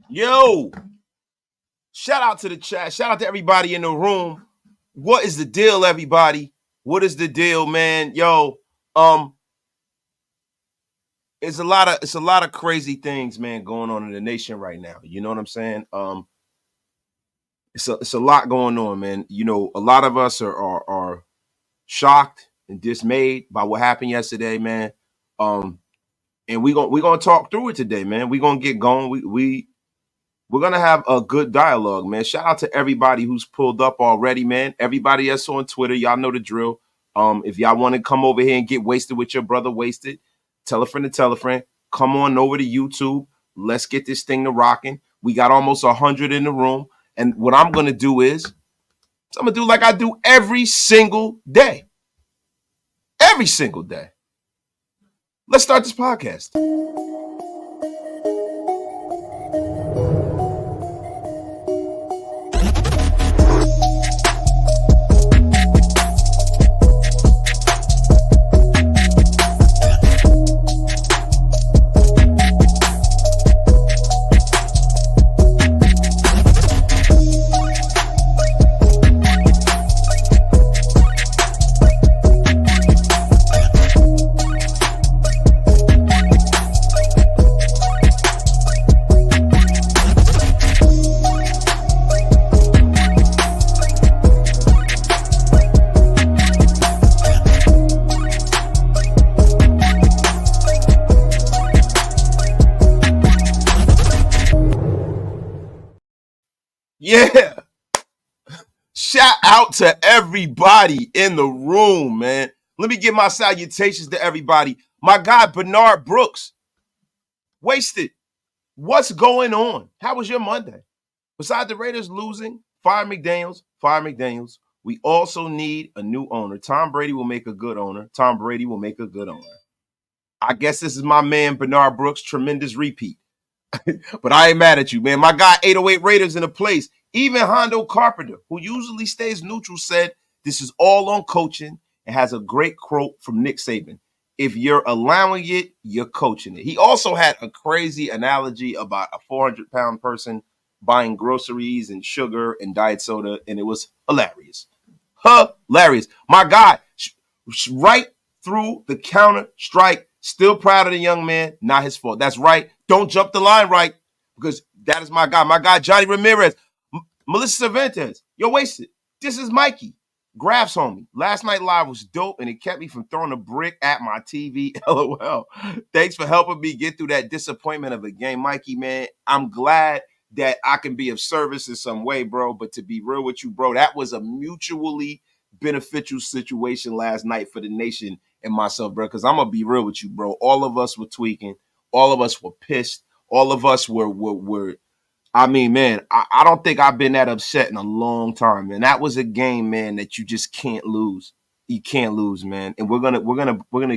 Yo, shout out to the chat. Shout out to everybody in the room. What is the deal, everybody? What is the deal, man? Yo, um, it's a lot of crazy things, man, going on in the nation right now. You know what I'm saying? It's a lot going on, man. You know, a lot of us are shocked and dismayed by what happened yesterday, man. Um, and we gonna talk through it today, man. We're gonna get going. We're gonna have a good dialogue, man. Shout out to everybody who's pulled up already, man. Everybody that's on Twitter, y'all know the drill. If y'all want to come over here and get wasted with your brother, wasted, tell a friend to tell a friend. Come on over to YouTube. Let's get this thing to rocking. We got almost 100 in the room, and what I'm gonna do is I'm gonna do like I do every single day. Every single day. Let's start this podcast. Yeah. Shout out to everybody in the room, man. Let me give my salutations to everybody. My guy, Bernard Brooks, wasted. What's going on? How was your Monday? Besides the Raiders losing, fire McDaniels, fire McDaniels. We also need a new owner. Tom Brady will make a good owner. Tom Brady will make a good owner. I guess this is my man, Bernard Brooks, tremendous repeat. But I ain't mad at you, man. My guy, 808 Raiders in the place. Even Hondo Carpenter, who usually stays neutral, said this is all on coaching and has a great quote from Nick Saban. If you're allowing it, you're coaching it. He also had a crazy analogy about a 400-pound person buying groceries and sugar and diet soda, and it was hilarious. Hilarious. My guy, right through the counter strike. Still proud of the young man. Not his fault. That's right. Don't jump the line, right? Because that is my guy. My guy, Johnny Ramirez. Melissa Cervantes. You're wasted. This is Mikey. Graphs homie. Last night live was dope, and it kept me from throwing a brick at my TV. LOL. Thanks for helping me get through that disappointment of a game, Mikey, man. I'm glad that I can be of service in some way, bro. But to be real with you, bro, that was a mutually beneficial situation last night for the nation and myself, bro. Because I'm gonna be real with you, bro. All of us were tweaking. All of us were pissed. All of us were. I mean, man, I don't think I've been that upset in a long time, man. That was a game, man, that you just can't lose. You can't lose, man. And we're gonna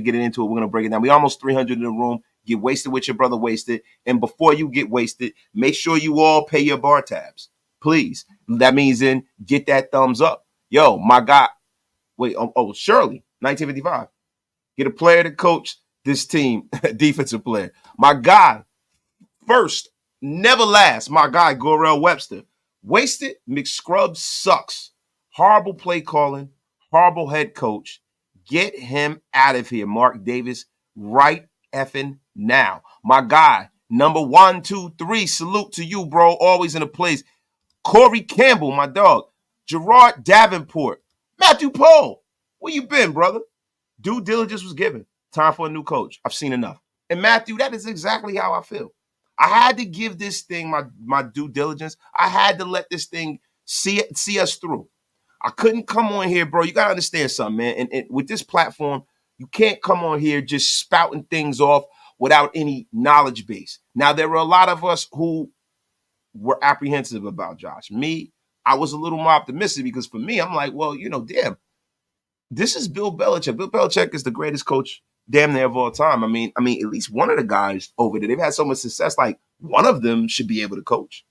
get into it. We're gonna break it down. We almost 300 in the room. Get wasted with your brother, wasted. And before you get wasted, make sure you all pay your bar tabs, please. That means then get that thumbs up. Yo, my guy. Wait, Shirley, 1955. Get a player to coach this team, defensive player. My guy, first, never last, my guy, Gorell Webster. Wasted, McScrub sucks. Horrible play calling, horrible head coach. Get him out of here, Mark Davis, right effing now. My guy, number 1, 2, 3, salute to you, bro. Always in the place. Corey Campbell, my dog. Gerard Davenport. Matthew Pohl, where you been, brother? Due diligence was given. Time for a new coach. I've seen enough. And Matthew, that is exactly how I feel. I had to give this thing my due diligence. I had to let this thing see us through. I couldn't come on here, bro. You got to understand something, man. And with this platform, you can't come on here just spouting things off without any knowledge base. Now, there were a lot of us who were apprehensive about Josh. Me, I was a little more optimistic because for me, I'm like, well, damn, this is Bill Belichick. Bill Belichick is the greatest coach damn near of all time. I mean, at least one of the guys over there, they've had so much success. Like one of them should be able to coach.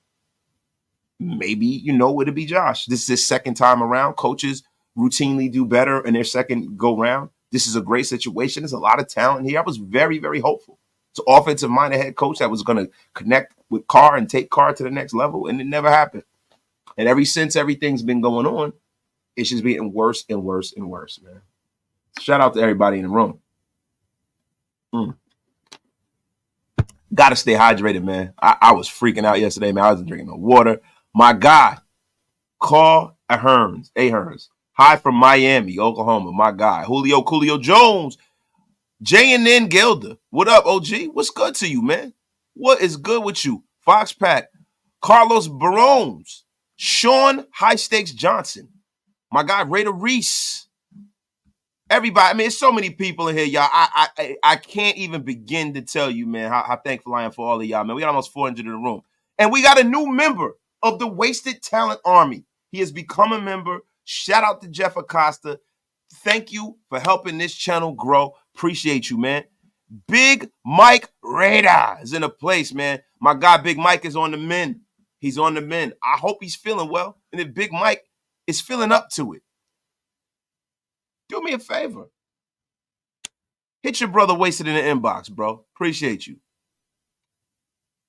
Maybe, it'd be Josh. This is his second time around. Coaches routinely do better in their second go round. This is a great situation. There's a lot of talent here. I was very, very hopeful. It's an offensive-minded head coach that was going to connect with Carr and take Carr to the next level, and it never happened. And ever since everything's been going on, it's just getting worse and worse and worse, man. Shout out to everybody in the room. Got to stay hydrated, man. I was freaking out yesterday, man. I wasn't drinking no water. My guy, Carl Ahern. Hi from Miami, Oklahoma. My guy, Julio Jones. J&N Gilder. What up, OG? What's good to you, man? What is good with you? Fox Pack. Carlos Barones. Sean High Stakes Johnson. My guy, Raider Reese. Everybody, I mean, there's so many people in here, y'all. I can't even begin to tell you, man, how thankful I am for all of y'all, man. We got almost 400 in the room. And we got a new member of the Wasted Talent Army. He has become a member. Shout out to Jeff Acosta. Thank you for helping this channel grow. Appreciate you, man. Big Mike Raider is in a place, man. My guy, Big Mike, is on the mend. He's on the mend. I hope he's feeling well. And if Big Mike is feeling up to it, do me a favor. Hit your brother Wasted in the inbox, bro. Appreciate you.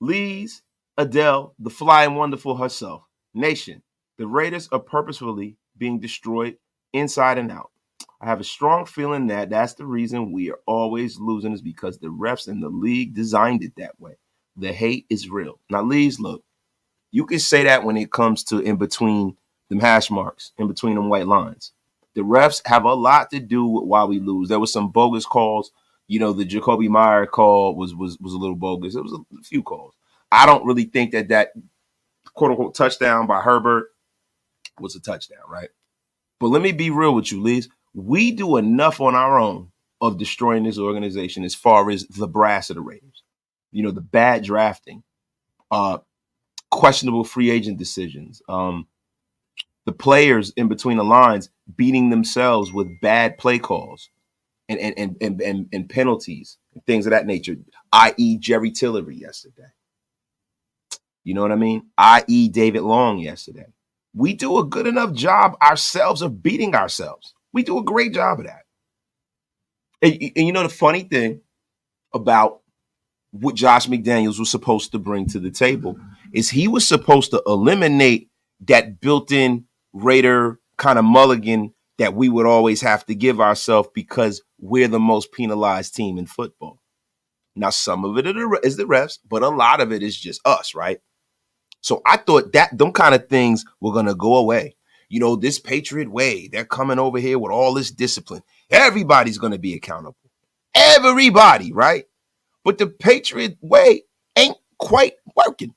Lee's Adele, the flying wonderful herself. Nation, the Raiders are purposefully being destroyed inside and out. I have a strong feeling that that's the reason we are always losing is because the refs in the league designed it that way. The hate is real. Now, Lee's, look, you can say that when it comes to in between them hash marks, in between them white lines. The refs have a lot to do with why we lose. There was some bogus calls. You know, the Jacoby Meyer call was a little bogus. It was a few calls. I don't really think that quote-unquote touchdown by Herbert was a touchdown, right? But let me be real with you, Lees. We do enough on our own of destroying this organization as far as the brass of the Raiders. You know, the bad drafting, questionable free agent decisions, the players in between the lines beating themselves with bad play calls and penalties and things of that nature, i.e. Jerry Tillery yesterday. You know what I mean? I.e. David Long yesterday. We do a good enough job ourselves of beating ourselves. We do a great job of that. And you know the funny thing about what Josh McDaniels was supposed to bring to the table is he was supposed to eliminate that built-in Raider kind of mulligan that we would always have to give ourselves because we're the most penalized team in football. Now, some of it is the refs, but a lot of it is just us, right? So I thought that them kind of things were going to go away. You know, this Patriot way, they're coming over here with all this discipline. Everybody's going to be accountable. Everybody, right? But the Patriot way ain't quite working.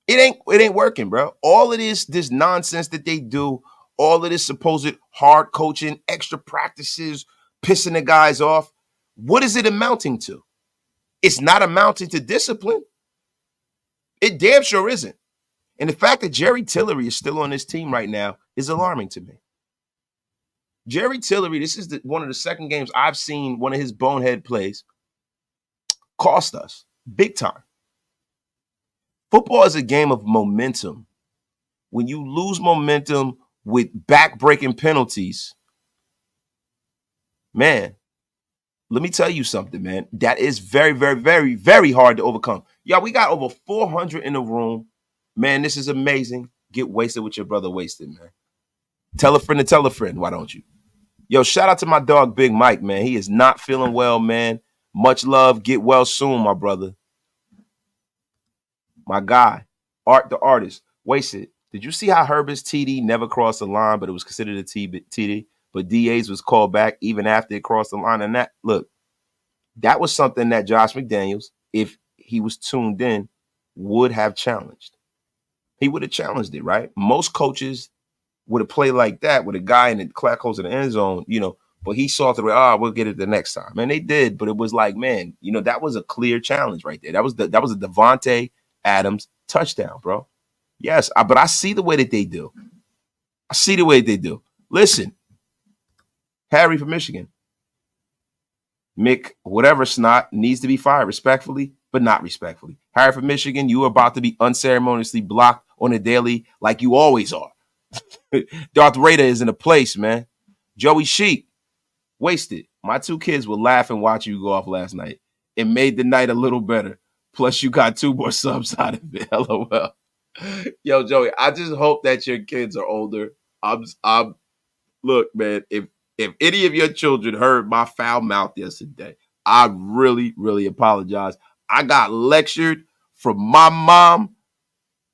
It ain't working, bro. All of this nonsense that they do, all of this supposed hard coaching, extra practices, pissing the guys off, what is it amounting to? It's not amounting to discipline. It damn sure isn't. And the fact that Jerry Tillery is still on this team right now is alarming to me. Jerry Tillery, this is one of the second games I've seen one of his bonehead plays cost us big time. Football is a game of momentum. When you lose momentum with back-breaking penalties, man, let me tell you something, man. That is very, very, very, very hard to overcome. Y'all, we got over 400 in the room. Man, this is amazing. Get wasted with your brother Wasted, man. Tell a friend to tell a friend, why don't you? Yo, shout out to my dog, Big Mike, man. He is not feeling well, man. Much love. Get well soon, my brother. My guy, Art the Artist, Wasted. Did you see how Herbert's TD never crossed the line, but it was considered a TD? But DA's was called back even after it crossed the line. And that was something that Josh McDaniels, if he was tuned in, would have challenged. He would have challenged it, right? Most coaches would have played like that with a guy in the clear close in the end zone, you know, but he saw through it. We'll get it the next time. And they did, but it was like, man, you know, that was a clear challenge right there. That was a Devontae Adams touchdown, bro. Yes, but I see the way that they do. I see the way they do. Listen, Harry from Michigan. Mick, whatever snot, needs to be fired respectfully, but not respectfully. Harry from Michigan, you are about to be unceremoniously blocked on a daily like you always are. Darth Raider is in a place, man. Joey Sheep, Wasted. My two kids will laugh and watch you go off last night. It made the night a little better. Plus, you got 2 more subs out of it. LOL. Yo, Joey, I just hope that your kids are older. I'm look, man, if any of your children heard my foul mouth yesterday, I really, really apologize. I got lectured from my mom.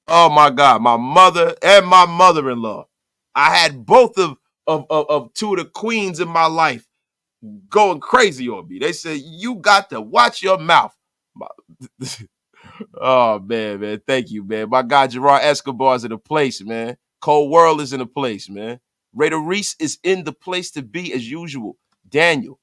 Oh my God, my mother and my mother-in-law. I had both of 2 of the queens in my life going crazy on me. They said, you got to watch your mouth. Oh man. Thank you, man. My guy Gerard Escobar's in the place, man. Cold World is in the place, man. Raider Reese is in the place to be as usual. Daniel,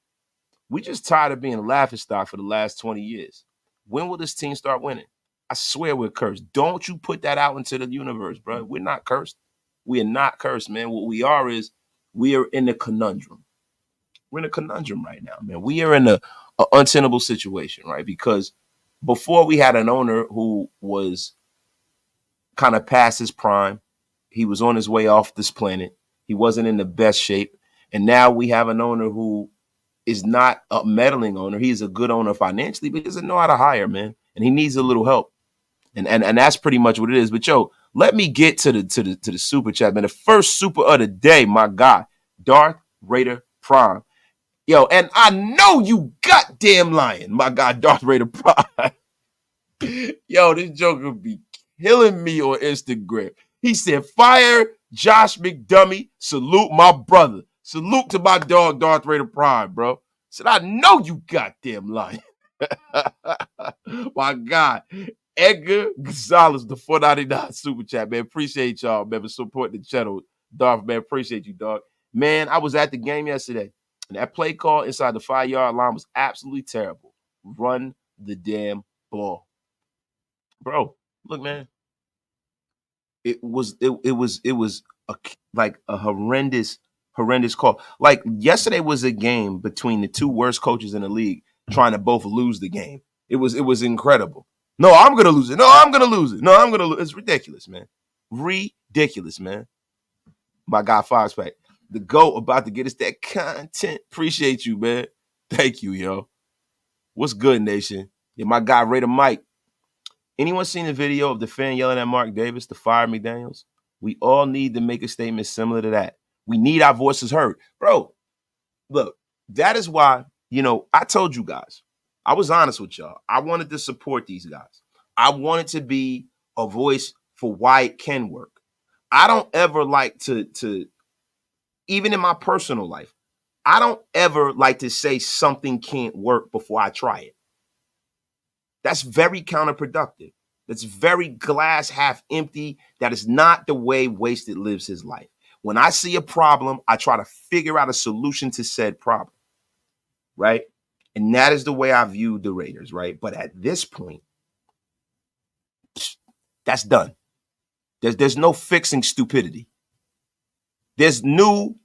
we just tired of being a laughing stock for the last 20 years. When will this team start winning? I swear we're cursed. Don't you put that out into the universe, bro. We're not cursed. We are not cursed, man. What we are is we are in a conundrum. We're in a conundrum right now, man. We are in a untenable situation, right? Because before we had an owner who was kind of past his prime. He was on his way off this planet. He wasn't in the best shape. And now we have an owner who is not a meddling owner. He's a good owner financially, but he doesn't know how to hire, man. And he needs a little help. And that's pretty much what it is. But yo, let me get to the super chat, man. The first super of the day, my guy, Darth Raider Prime. Yo, and I know you goddamn lying, my guy, Darth Raider Prime. Yo, this joker be killing me on Instagram. He said, fire Josh McDummy. Salute my brother. Salute to my dog, Darth Raider Prime, bro. Said, I know you goddamn lying. My God. Edgar Gonzalez, the 499 super chat, man. Appreciate y'all, man, for supporting the channel. Darth, man, appreciate you, dog. Man, I was at the game yesterday, and that play call inside the 5-yard line was absolutely terrible. Run the damn ball. Bro, look, man. It was like a horrendous call. Like yesterday was a game between the 2 worst coaches in the league trying to both lose the game. It was incredible. No, I'm gonna lose it. No, I'm gonna lose it. No, I'm gonna lose. It's ridiculous, man. Ridiculous, man. My guy Foxpack, the GOAT about to get us that content. Appreciate you, man. Thank you, yo. What's good, nation? Yeah, my guy Raider Mike. Anyone seen the video of the fan yelling at Mark Davis to fire McDaniels? We all need to make a statement similar to that. We need our voices heard. Bro, look, that is why, I told you guys, I was honest with y'all. I wanted to support these guys. I wanted to be a voice for why it can work. I don't ever like to even in my personal life, I don't ever like to say something can't work before I try it. That's very counterproductive. That's very glass half empty. That is not the way Wasted lives his life. When I see a problem, I try to figure out a solution to said problem, right? And that is the way I view the Raiders, right? But at this point, that's done. There's no fixing stupidity. There's new,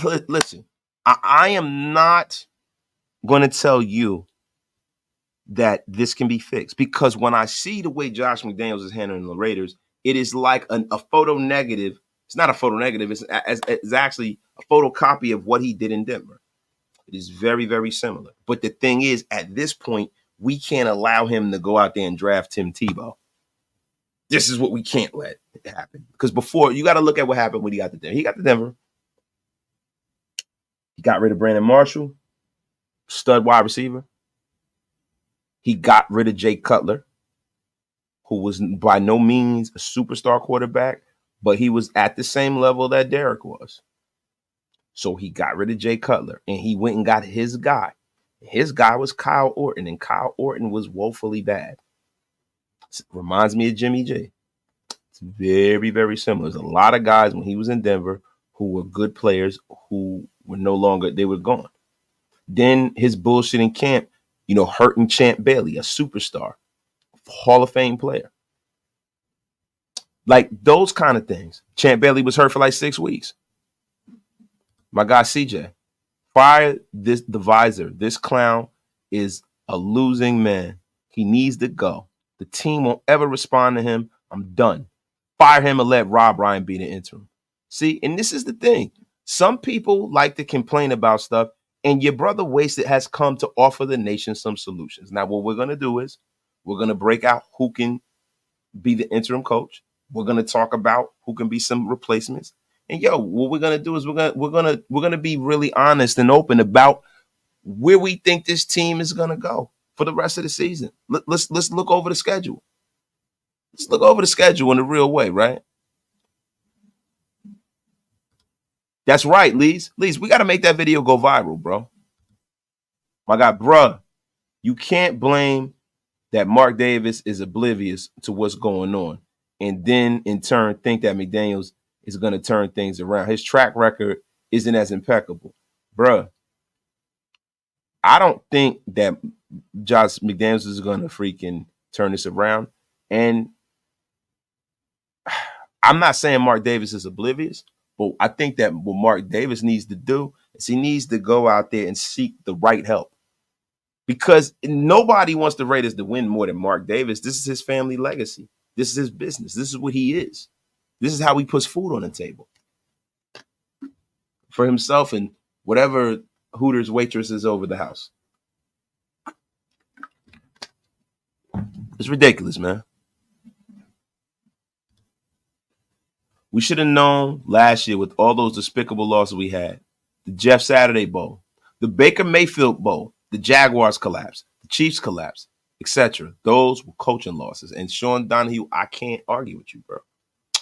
listen, I am not going to tell you that this can be fixed, because when I see the way Josh McDaniels is handling the Raiders, it is like a photo negative. It's not a photo negative. It's actually a photocopy of what he did in Denver. It is very, very similar. But the thing is, at this point, we can't allow him to go out there and draft Tim Tebow. This is what we can't let happen. Because before, you got to look at what happened when he got to Denver. He got to Denver. He got rid of Brandon Marshall, stud wide receiver. He got rid of Jay Cutler, who was by no means a superstar quarterback, but he was at the same level that Derek was. So he got rid of Jay Cutler, and he went and got his guy. His guy was Kyle Orton, and Kyle Orton was woefully bad. It reminds me of Jimmy G. It's very, very similar. There's a lot of guys when he was in Denver who were good players who were no longer, they were gone. Then his bullshit in camp, hurting Champ Bailey, a superstar, Hall of Fame player. Like those kind of things. Champ Bailey was hurt for like 6 weeks. My guy CJ, fire the visor. This clown is a losing man. He needs to go. The team won't ever respond to him. I'm done. Fire him and let Rob Ryan be the interim. See, and this is the thing. Some people like to complain about stuff, and your brother Wasted has come to offer the nation some solutions. Now, what we're going to do is we're going to break out who can be the interim coach. We're going to talk about who can be some replacements. And what we're going to do is we're going to be really honest and open about where we think this team is going to go for the rest of the season. Let's look over the schedule. Let's look over the schedule in a real way, right? That's right, Lees. Lees, we got to make that video go viral, bro. My God, bruh, you can't blame that Mark Davis is oblivious to what's going on and then in turn think that McDaniels is going to turn things around. His track record isn't as impeccable. Bruh, I don't think that Josh McDaniels is going to freaking turn this around. And I'm not saying Mark Davis is oblivious, but I think that what Mark Davis needs to do is he needs to go out there and seek the right help. Because nobody wants the Raiders to win more than Mark Davis. This is his family legacy. This is his business. This is what he is. This is how he puts food on the table for himself and whatever Hooters waitress is over the house. It's ridiculous, man. We should have known last year with all those despicable losses we had. The Jeff Saturday Bowl, the Baker Mayfield Bowl, the Jaguars collapse, the Chiefs collapse, etc. Those were coaching losses. And Sean Donahue, I can't argue with you, bro.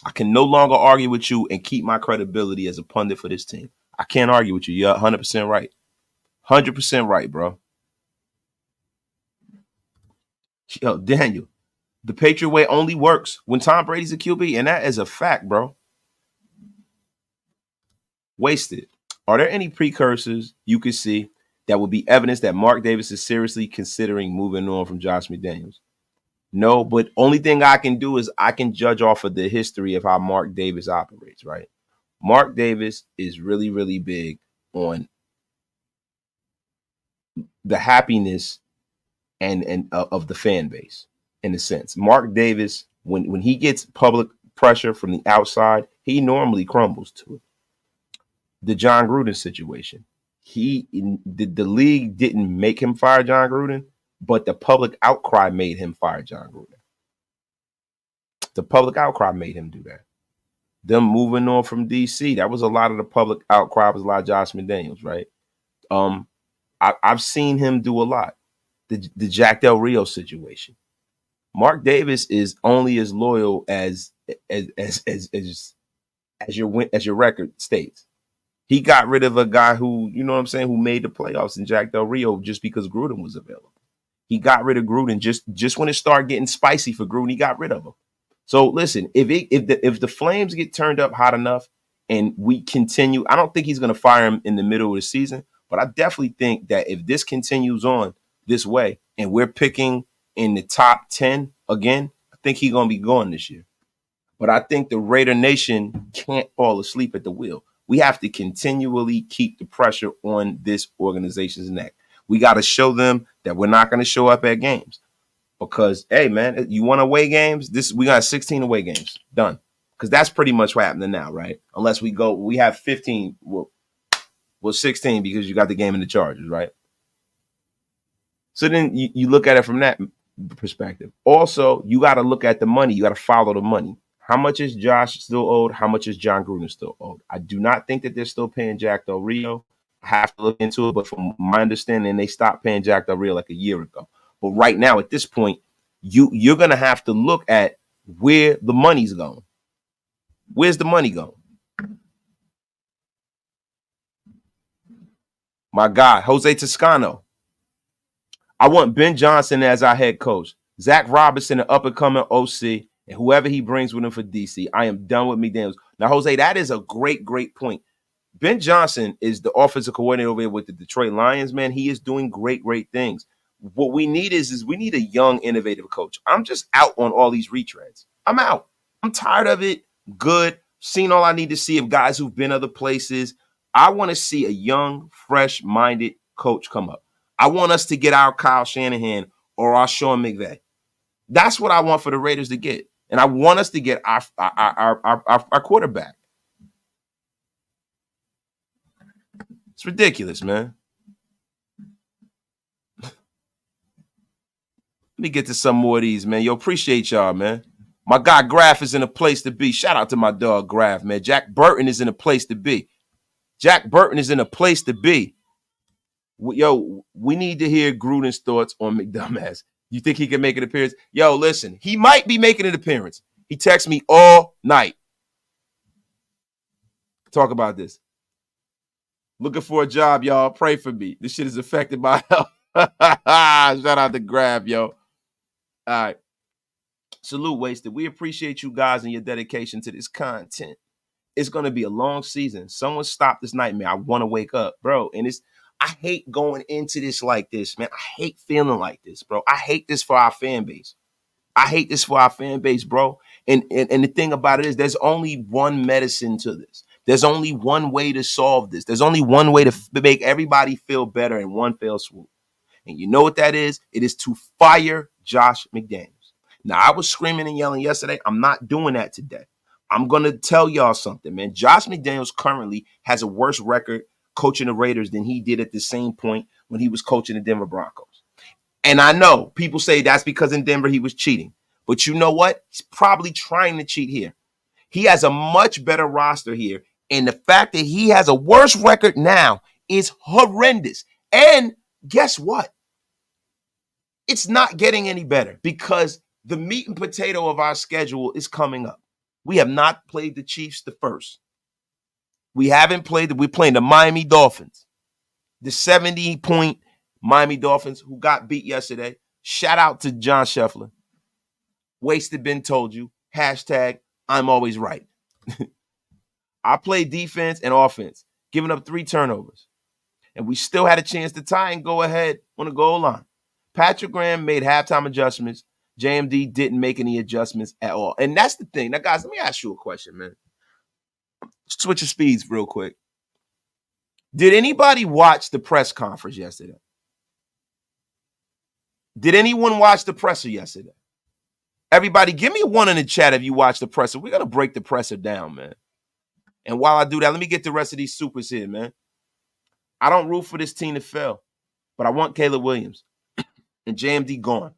I can no longer argue with you and keep my credibility as a pundit for this team. I can't argue with you. You're 100% right. 100% right, bro. Yo, Daniel, the Patriot way only works when Tom Brady's a QB, and that is a fact, bro. Wasted. Are there any precursors you could see that would be evidence that Mark Davis is seriously considering moving on from Josh McDaniels? No, but only thing I can do is I can judge off of the history of how Mark Davis operates, right? Mark Davis is really, really big on the happiness and of the fan base, in a sense. Mark Davis, when he gets public pressure from the outside, he normally crumbles to it. The John Gruden situation. The league didn't make him fire John Gruden, but the public outcry made him fire John Gruden. The public outcry made him do that. Them moving on from DC, that was a lot of the public outcry, was a lot of Josh McDaniels, right? I've seen him do a lot. The Jack Del Rio situation. Mark Davis is only as loyal as your record states. He got rid of a guy who, you know what I'm saying, who made the playoffs in Jack Del Rio just because Gruden was available. He got rid of Gruden just when it started getting spicy for Gruden. He got rid of him. So listen, if the flames get turned up hot enough and we continue, I don't think he's going to fire him in the middle of the season, but I definitely think that if this continues on this way and we're picking in the top 10 again, I think he's going to be gone this year. But I think the Raider Nation can't fall asleep at the wheel. We have to continually keep the pressure on this organization's neck. We got to show them that we're not going to show up at games. Because, hey, man, you want away games? We got 16 away games. Done. Because that's pretty much what's happening now, right? Unless we have 15, well, 16 because you got the game in the Chargers, right? So then you look at it from that perspective. Also, you got to look at the money. You got to follow the money. How much is Josh still owed? How much is John Gruden still owed? I do not think that they're still paying Jack Del Rio. I have to look into it, but from my understanding, they stopped paying Jack Del Rio like a year ago. But right now, at this point, you're going to have to look at where the money's going. Where's the money going? My God, Jose Toscano. I want Ben Johnson as our head coach. Zach Robinson, an up-and-coming OC, and whoever he brings with him for DC. I am done with McDaniels. Now, Jose, that is a great, great point. Ben Johnson is the offensive coordinator over here with the Detroit Lions, man. He is doing great, great things. What we need is we need a young, innovative coach. I'm just out on all these retreads. I'm out. I'm tired of it. Good. Seen all I need to see of guys who've been other places. I want to see a young, fresh-minded coach come up. I want us to get our Kyle Shanahan or our Sean McVay. That's what I want for the Raiders to get. And I want us to get our quarterback. It's ridiculous, man. Let me get to some more of these, man. Yo, appreciate y'all, man. My guy Graf is in a place to be. Shout out to my dog Graf, man. Jack Burton is in a place to be. Jack Burton is in a place to be. Yo, we need to hear Gruden's thoughts on McDumbass. You think he can make an appearance? Yo, listen, he might be making an appearance. He texts me all night. Talk about this. Looking for a job, y'all. Pray for me. This shit is affecting my health. Shout out to Grab, yo. All right. Salute, Wasted. We appreciate you guys and your dedication to this content. It's going to be a long season. Someone stop this nightmare. I want to wake up, bro. And I hate going into this like this, man. I hate feeling like this, bro. I hate this for our fan base. Bro. And the thing about it is there's only one medicine to this. There's only one way to solve this. There's only one way to make everybody feel better in one fell swoop. And you know what that is? It is to fire Josh McDaniels. Now, I was screaming and yelling yesterday. I'm not doing that today. I'm going to tell y'all something, man. Josh McDaniels currently has a worse record coaching the Raiders than he did at the same point when he was coaching the Denver Broncos. And I know people say that's because in Denver he was cheating. But you know what? He's probably trying to cheat here. He has a much better roster here. And the fact that he has a worse record now is horrendous. And guess what? It's not getting any better because the meat and potato of our schedule is coming up. We have not played the Chiefs the first. We're playing the Miami Dolphins. The 70-point Miami Dolphins who got beat yesterday. Shout out to John Scheffler. Wasted been told you. Hashtag I'm always right. I played defense and offense, giving up 3 turnovers. And we still had a chance to tie and go ahead on the goal line. Patrick Graham made halftime adjustments. JMD didn't make any adjustments at all. And that's the thing. Now, guys, let me ask you a question, man. Switch your speeds real quick. Did anybody watch the press conference yesterday? Did anyone watch the presser yesterday? Everybody, give me a 1 in the chat if you watched the presser. We're going to break the presser down, man. And while I do that, let me get the rest of these supers here, man. I don't root for this team to fail, but I want Caleb Williams and JMD gone.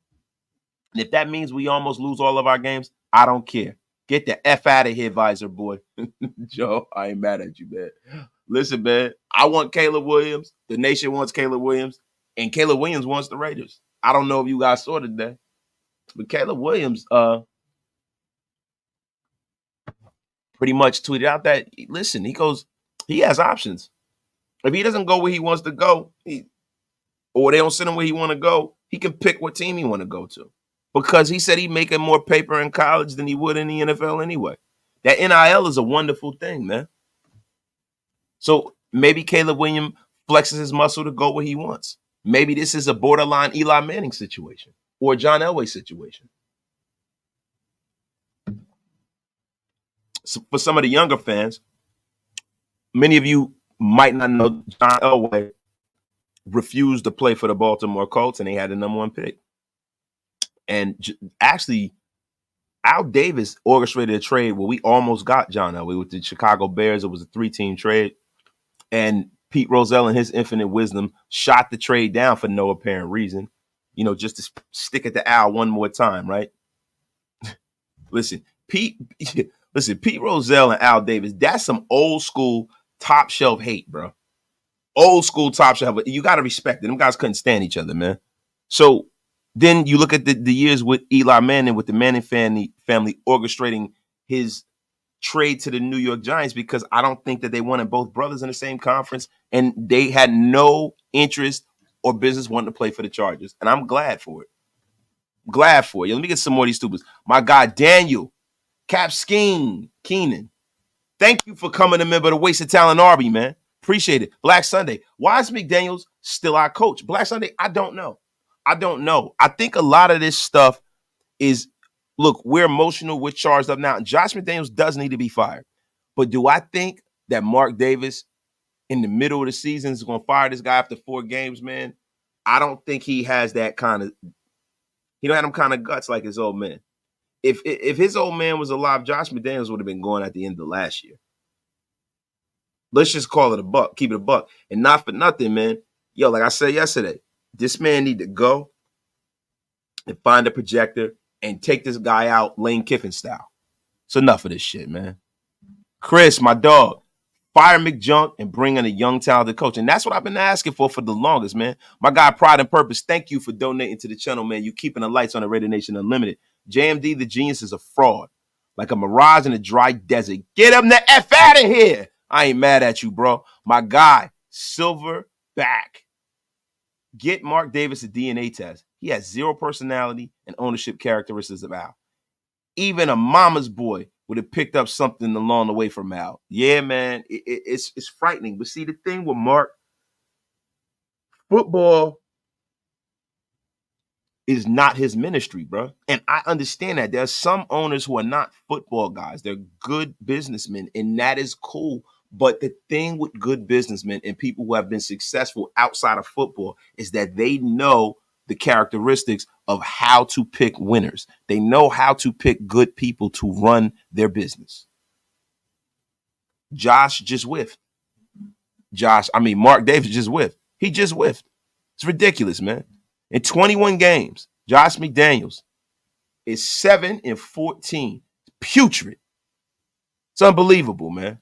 And if that means we almost lose all of our games, I don't care. Get the F out of here, visor boy. Joe, I ain't mad at you, man. Listen, man, I want Caleb Williams. The nation wants Caleb Williams. And Caleb Williams wants the Raiders. I don't know if you guys saw today, but Caleb Williams pretty much tweeted out that, listen, he has options. If he doesn't go where he wants to go, or they don't send him where he want to go, he can pick what team he want to go to. Because he said he's making more paper in college than he would in the NFL anyway. That NIL is a wonderful thing, man. So maybe Caleb Williams flexes his muscle to go where he wants. Maybe this is a borderline Eli Manning situation or a John Elway situation. So for some of the younger fans, many of you might not know John Elway refused to play for the Baltimore Colts, and they had the number 1 pick. And actually, Al Davis orchestrated a trade where we almost got John Elway with the Chicago Bears. It was a 3-team trade. And Pete Rozelle, in his infinite wisdom, shot the trade down for no apparent reason, just to stick it to Al one more time, right? Listen, Pete Rozelle and Al Davis, that's some old school top shelf hate, bro. Old school top shelf. You got to respect it. Them guys couldn't stand each other, man. So then you look at the years with Eli Manning, with the Manning family orchestrating his trade to the New York Giants, because I don't think that they wanted both brothers in the same conference, and they had no interest or business wanting to play for the Chargers. And I'm glad for it. Glad for it. Let me get some more of these stupids. My guy, Daniel Capskeen Keenan. Thank you for coming a member of the Wasted Talent Army, man. Appreciate it. Black Sunday. Why is McDaniels still our coach? Black Sunday, I don't know. I think a lot of this stuff is, look, we're emotional, we're charged up now. Josh McDaniels does need to be fired. But do I think that Mark Davis in the middle of the season is going to fire this guy after 4 games, man? I don't think he has that kind of, he don't have them kind of guts like his old man. If his old man was alive, Josh McDaniels would have been gone at the end of last year. Let's just call it a buck, keep it a buck. And not for nothing, man. Yo, like I said yesterday, this man need to go and find a projector and take this guy out Lane Kiffin style. It's enough of this shit, man. Chris, my dog, fire McJunk and bring in a young, talented coach. And that's what I've been asking for the longest, man. My guy, Pride and Purpose, thank you for donating to the channel, man. You keeping the lights on the Raider Nation Unlimited. JMD, the genius, is a fraud. Like a mirage in a dry desert. Get him the F out of here. I ain't mad at you, bro. My guy, Silverback. Get Mark Davis a DNA test. He has zero personality and ownership characteristics of Al. Even a mama's boy would have picked up something along the way from Al. Yeah, man, it's frightening. But see, the thing with Mark, football is not his ministry, bro. And I understand that. There are some owners who are not football guys. They're good businessmen, and that is cool. But the thing with good businessmen and people who have been successful outside of football is that they know the characteristics of how to pick winners. They know how to pick good people to run their business. Josh just whiffed. Mark Davis just whiffed. He just whiffed. It's ridiculous, man. In 21 games, Josh McDaniels is 7-14. Putrid. It's unbelievable, man.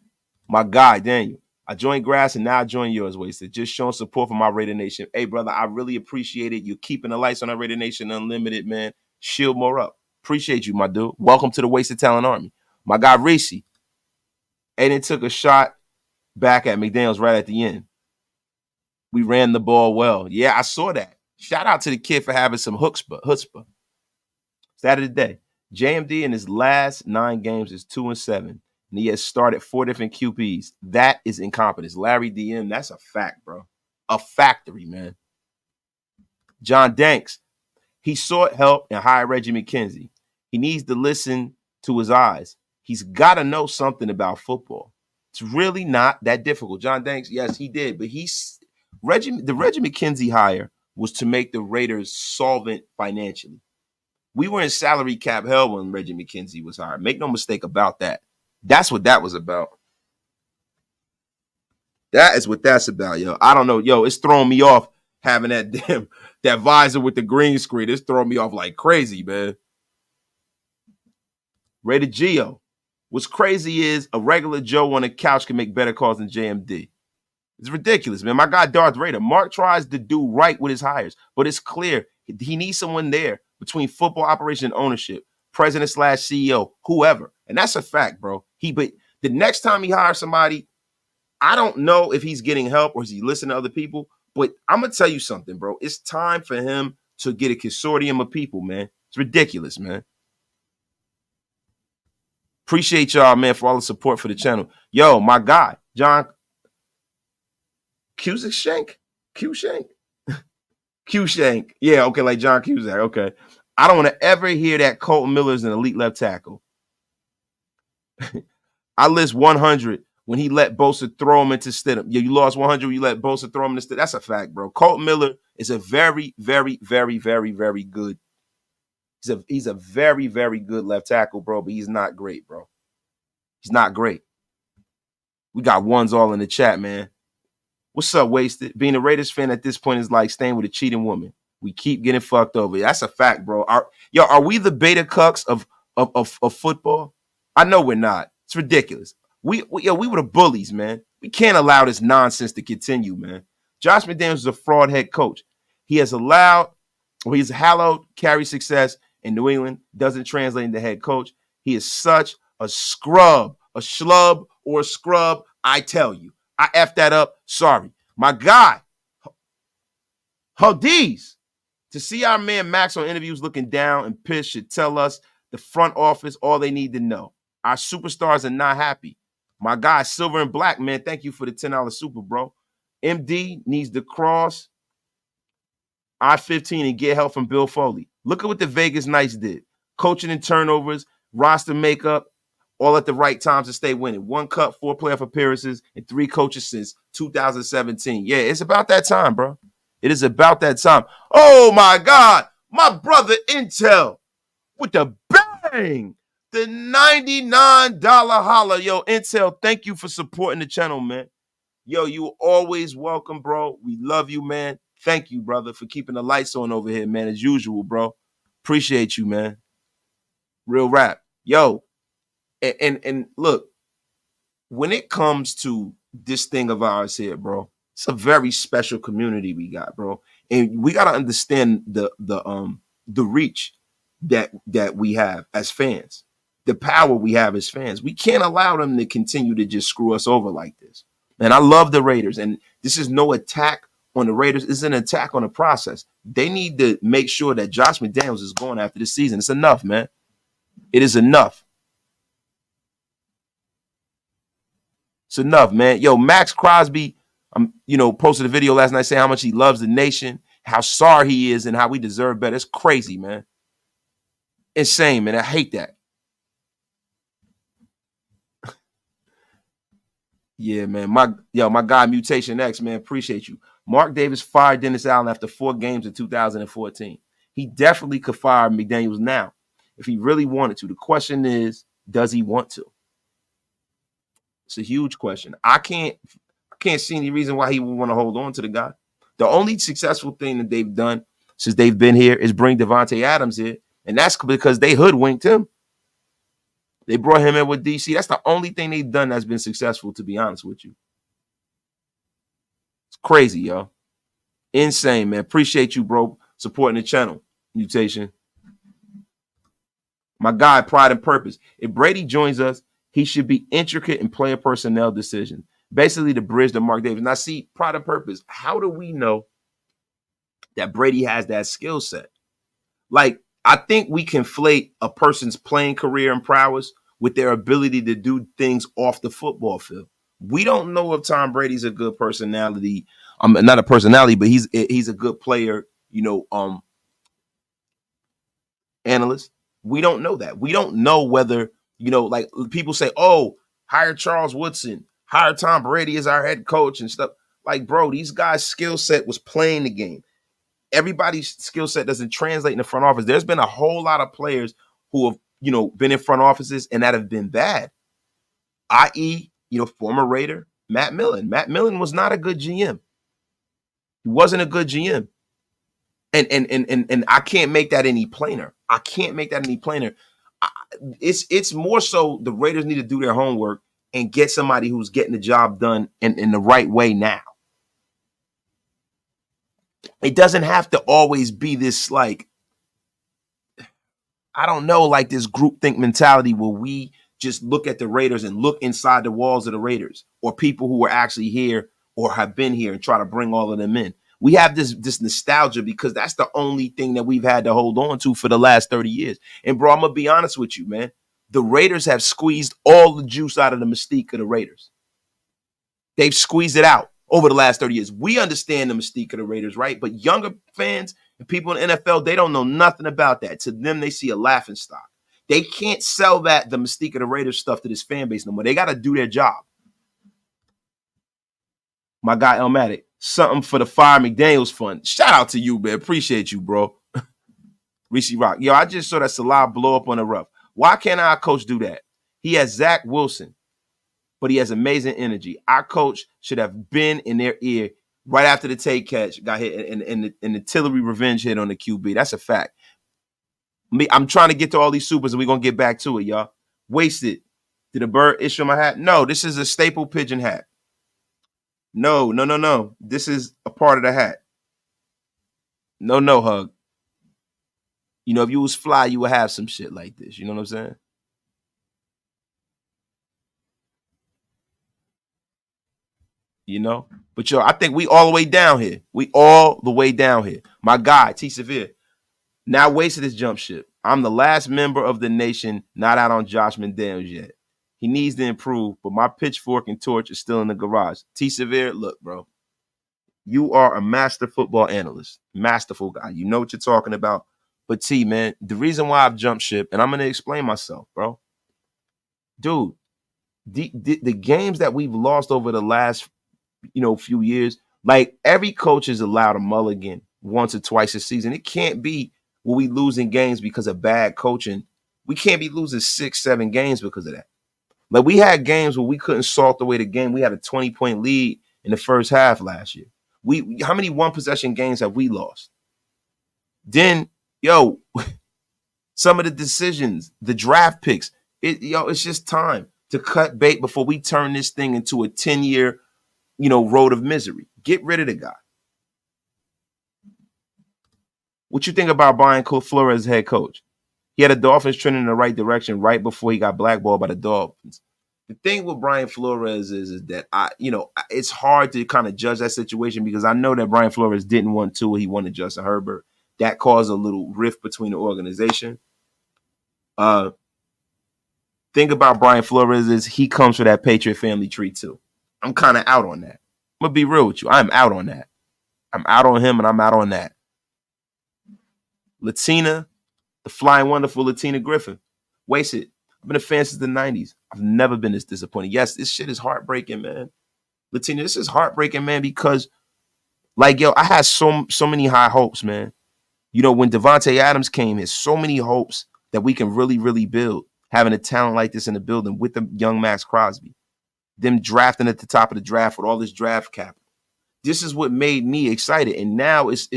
My guy, Daniel. I joined Grass and now I join yours, Wasted. Just showing support for my Raider Nation. Hey, brother, I really appreciate it. You're keeping the lights on our Raider Nation Unlimited, man. Shield more up. Appreciate you, my dude. Welcome to the Wasted Talent Army. My guy, Reese. Aiden took a shot back at McDaniels right at the end. We ran the ball well. Yeah, I saw that. Shout out to the kid for having some chutzpah. Saturday day. JMD in his last 9 games is 2-7. And he has started 4 different QBs. That is incompetence. Larry DM, that's a fact, bro. A factory, man. John Danks, he sought help and hired Reggie McKenzie. He needs to listen to his eyes. He's got to know something about football. It's really not that difficult. John Danks, yes, he did. But the Reggie McKenzie hire was to make the Raiders solvent financially. We were in salary cap hell when Reggie McKenzie was hired. Make no mistake about that. That's what that was about. That is what that's about, yo. I don't know. Yo, it's throwing me off having that visor with the green screen. It's throwing me off like crazy, man. Rated Geo. What's crazy is a regular Joe on a couch can make better calls than JMD. It's ridiculous, man. My guy, Darth Raider. Mark tries to do right with his hires, but it's clear he needs someone there between football operation and ownership, president/CEO, whoever. And that's a fact, bro. But the next time he hires somebody, I don't know if he's getting help or is he listening to other people, but I'm going to tell you something, bro. It's time for him to get a consortium of people, man. It's ridiculous, man. Appreciate y'all, man, for all the support for the channel. Yo, my guy, John Cusack? Q-Shank? Q-Shank. Yeah, okay, like John Cusack. Okay. I don't want to ever hear that Colton Miller's an elite left tackle. I list 100 when he let Bosa throw him into Stidham. Yeah, you lost 100 when you let Bosa throw him into Stidham. That's a fact, bro. Colton Miller is a very, very, very, very, very good. He's a very, very good left tackle, bro, but he's not great, bro. He's not great. We got ones all in the chat, man. What's up, Wasted? Being a Raiders fan at this point is like staying with a cheating woman. We keep getting fucked over. That's a fact, bro. Are we the beta cucks of football? I know we're not. It's ridiculous. We were the bullies, man. We can't allow this nonsense to continue, man. Josh McDaniels is a fraud head coach. He's hallowed carry success in New England, doesn't translate into head coach. He is such a scrub, a schlub or a scrub. I tell you, I F that up. Sorry. My guy, Hadiz, to see our man Max on interviews looking down and pissed should tell us the front office all they need to know. Our superstars are not happy. My guy, Silver and Black, man, thank you for the $10 super, bro. MD needs to cross I-15 and get help from Bill Foley. Look at what the Vegas Knights did. Coaching and turnovers, roster makeup, all at the right times to stay winning. 1 cup, 4 playoff appearances, and 3 coaches since 2017. Yeah, it's about that time, bro. It is about that time. Oh, my God. My brother Intel with the bang. The $99 holla. Yo, Intel, thank you for supporting the channel, man. Yo, you always welcome, bro. We love you, man. Thank you, brother, for keeping the lights on over here, man, as usual, bro. Appreciate you, man. Real rap. Yo, and look, when it comes to this thing of ours here, bro, it's a very special community we got, bro. And we gotta understand the reach that we have as fans, the power we have as fans. We can't allow them to continue to just screw us over like this. And I love the Raiders, and this is no attack on the Raiders. It's an attack on the process. They need to make sure that Josh McDaniels is going after the season. It's enough, man. It is enough. It's enough, man. Yo, Max Crosby, posted a video last night saying how much he loves the nation, how sorry he is, and how we deserve better. It's crazy, man. Insane, man. I hate that. Yeah, man. My guy Mutation X, man. Appreciate you. Mark Davis fired Dennis Allen after 4 games in 2014. He definitely could fire McDaniels now if he really wanted to. The question is, does he want to? It's a huge question. I can't see any reason why he would want to hold on to the guy. The only successful thing that they've done since they've been here is bring Devontae Adams here, and that's because they hoodwinked him. They brought him in with DC. That's the only thing they've done that's been successful, to be honest with you. It's crazy, yo. Insane, man. Appreciate you, bro, supporting the channel. Mutation. My guy, Pride and Purpose. If Brady joins us, he should be intricate in player personnel decisions. Basically, the bridge to Mark Davis. Now, see, Pride and Purpose. How do we know that Brady has that skill set? Like, I think we conflate a person's playing career and prowess with their ability to do things off the football field. We don't know if Tom Brady's a good personality. Not a personality, but he's a good player, analyst. We don't know that. We don't know whether, like people say, oh, hire Charles Woodson, hire Tom Brady as our head coach and stuff. Like, bro, these guys' skill set was playing the game. Everybody's skill set doesn't translate in the front office. There's been a whole lot of players who have, been in front offices and that have been bad. I.e., former Raider, Matt Millen. Matt Millen was not a good GM. He wasn't a good GM. And I can't make that any plainer. It's more so the Raiders need to do their homework and get somebody who's getting the job done in the right way now. It doesn't have to always be this, like, I don't know, like this groupthink mentality where we just look at the Raiders and look inside the walls of the Raiders or people who are actually here or have been here and try to bring all of them in. We have this nostalgia because that's the only thing that we've had to hold on to for the last 30 years. And, bro, I'm going to be honest with you, man. The Raiders have squeezed all the juice out of the mystique of the Raiders. They've squeezed it out over the last 30 years. We understand the mystique of the Raiders, right? But younger fans and people in the NFL, they don't know nothing about that. To them, they see a laughing stock. They can't sell the mystique of the Raiders stuff to this fan base no more. They got to do their job. My guy, Elmatic, something for the Fire McDaniels Fund. Shout out to you, man. Appreciate you, bro. Rishi Rock. Yo, I just saw that Salah blow up on the rough. Why can't our coach do that? He has Zach Wilson, but he has amazing energy. Our coach should have been in their ear right after the take catch got hit and the Tillery revenge hit on the QB. That's a fact. I'm trying to get to all these supers and we're going to get back to it, y'all. Wasted. Did a bird issue my hat? No, this is a staple pigeon hat. No. This is a part of the hat. No, Hug. If you was fly, you would have some shit like this. You know what I'm saying? But yo, I think we all the way down here. My guy, T Severe, now wasted his jump ship. I'm the last member of the nation not out on Josh McDaniels yet. He needs to improve, but my pitchfork and torch is still in the garage. T Severe, look, bro, you are a master football analyst, masterful guy. You know what you're talking about. But T, man, the reason why I've jumped ship, and I'm going to explain myself, bro. Dude, the games that we've lost over the last few years, like every coach is allowed a mulligan once or twice a season. It can't be where we losing games because of bad coaching. We can't be losing 6-7 games because of that. Like we had games where we couldn't salt away the game. We had a 20-point lead in the first half last year. How many one possession games have we lost? Then, some of the decisions, the draft picks, it's just time to cut bait before we turn this thing into a 10-year, road of misery. Get rid of the guy. What you think about Brian Flores as head coach? He had the Dolphins trending in the right direction right before he got blackballed by the Dolphins. The thing with Brian Flores is that it's hard to kind of judge that situation because I know that Brian Flores didn't want Tua, he wanted Justin Herbert. That caused a little rift between the organization. Thing about Brian Flores is he comes from that Patriot family tree too. I'm kind of out on that. I'm gonna be real with you. I'm out on that. I'm out on him and I'm out on that. Latina, the flying wonderful Latina Griffin. Wasted. I've been a fan since the 90s. I've never been this disappointed. Yes, this shit is heartbreaking, man. Latina, this is heartbreaking, man, because I had so many high hopes, man. When Devontae Adams came, there's so many hopes that we can really, really build, having a talent like this in the building with the young Max Crosby. Them drafting at the top of the draft with all this draft capital. This is what made me excited. And now it's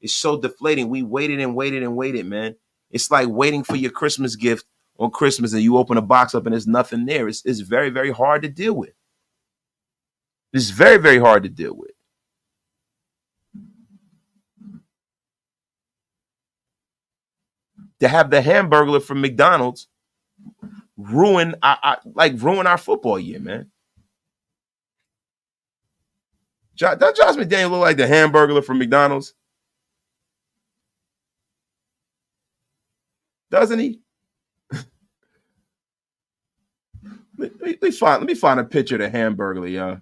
so deflating. We waited and waited and waited, man. It's like waiting for your Christmas gift on Christmas and you open a box up and there's nothing there. It's very, very hard to deal with. It's very, very hard to deal with. To have the Hamburglar from McDonald's ruin our football year, man. Does Josh McDaniels look like the Hamburglar from McDonald's? Doesn't he? Let me find a picture of the Hamburglar, y'all.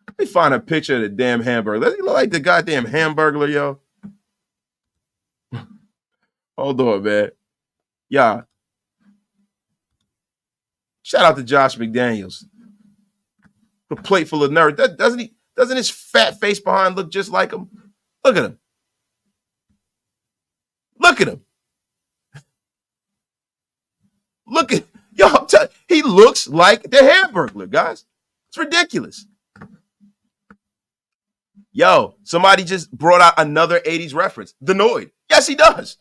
Let me find a picture of the damn Hamburglar. Does he look like the goddamn Hamburglar, yo? Hold on, man. Yeah. Shout out to Josh McDaniels. A plate full of nerve. Doesn't his fat face behind look just like him? Look at him. Look at him. Look at he looks like the Hamburglar, guys. It's ridiculous. Yo, somebody just brought out another 80s reference. The Noid. Yes, he does.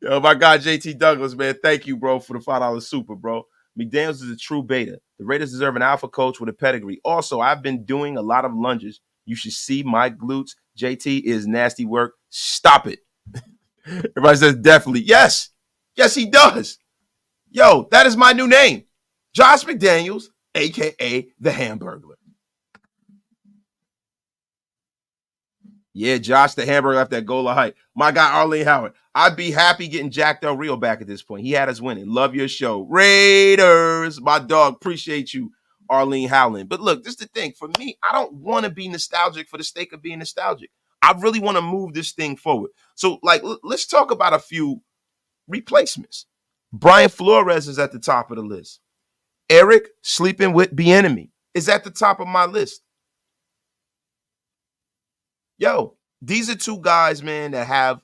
Yo, my guy JT Douglas, man. Thank you, bro, for the $5 super, bro. McDaniels is a true beta. The Raiders deserve an alpha coach with a pedigree. Also, I've been doing a lot of lunges. You should see my glutes. JT is nasty work. Stop it. Everybody says definitely. Yes. Yes, he does. Yo, that is my new name. Josh McDaniels, a.k.a. the Hamburglar. Yeah, Josh the Hamburglar after that goal of height. My guy, Arlene Howard. I'd be happy getting Jack Del Rio back at this point. He had us winning. Love your show. Raiders, my dog. Appreciate you, Arlene Howland. But look, this is the thing. For me, I don't want to be nostalgic for the sake of being nostalgic. I really want to move this thing forward. So, let's talk about a few replacements. Brian Flores is at the top of the list. Eric sleeping with Bieniemy is at the top of my list. Yo, these are two guys, man, that have,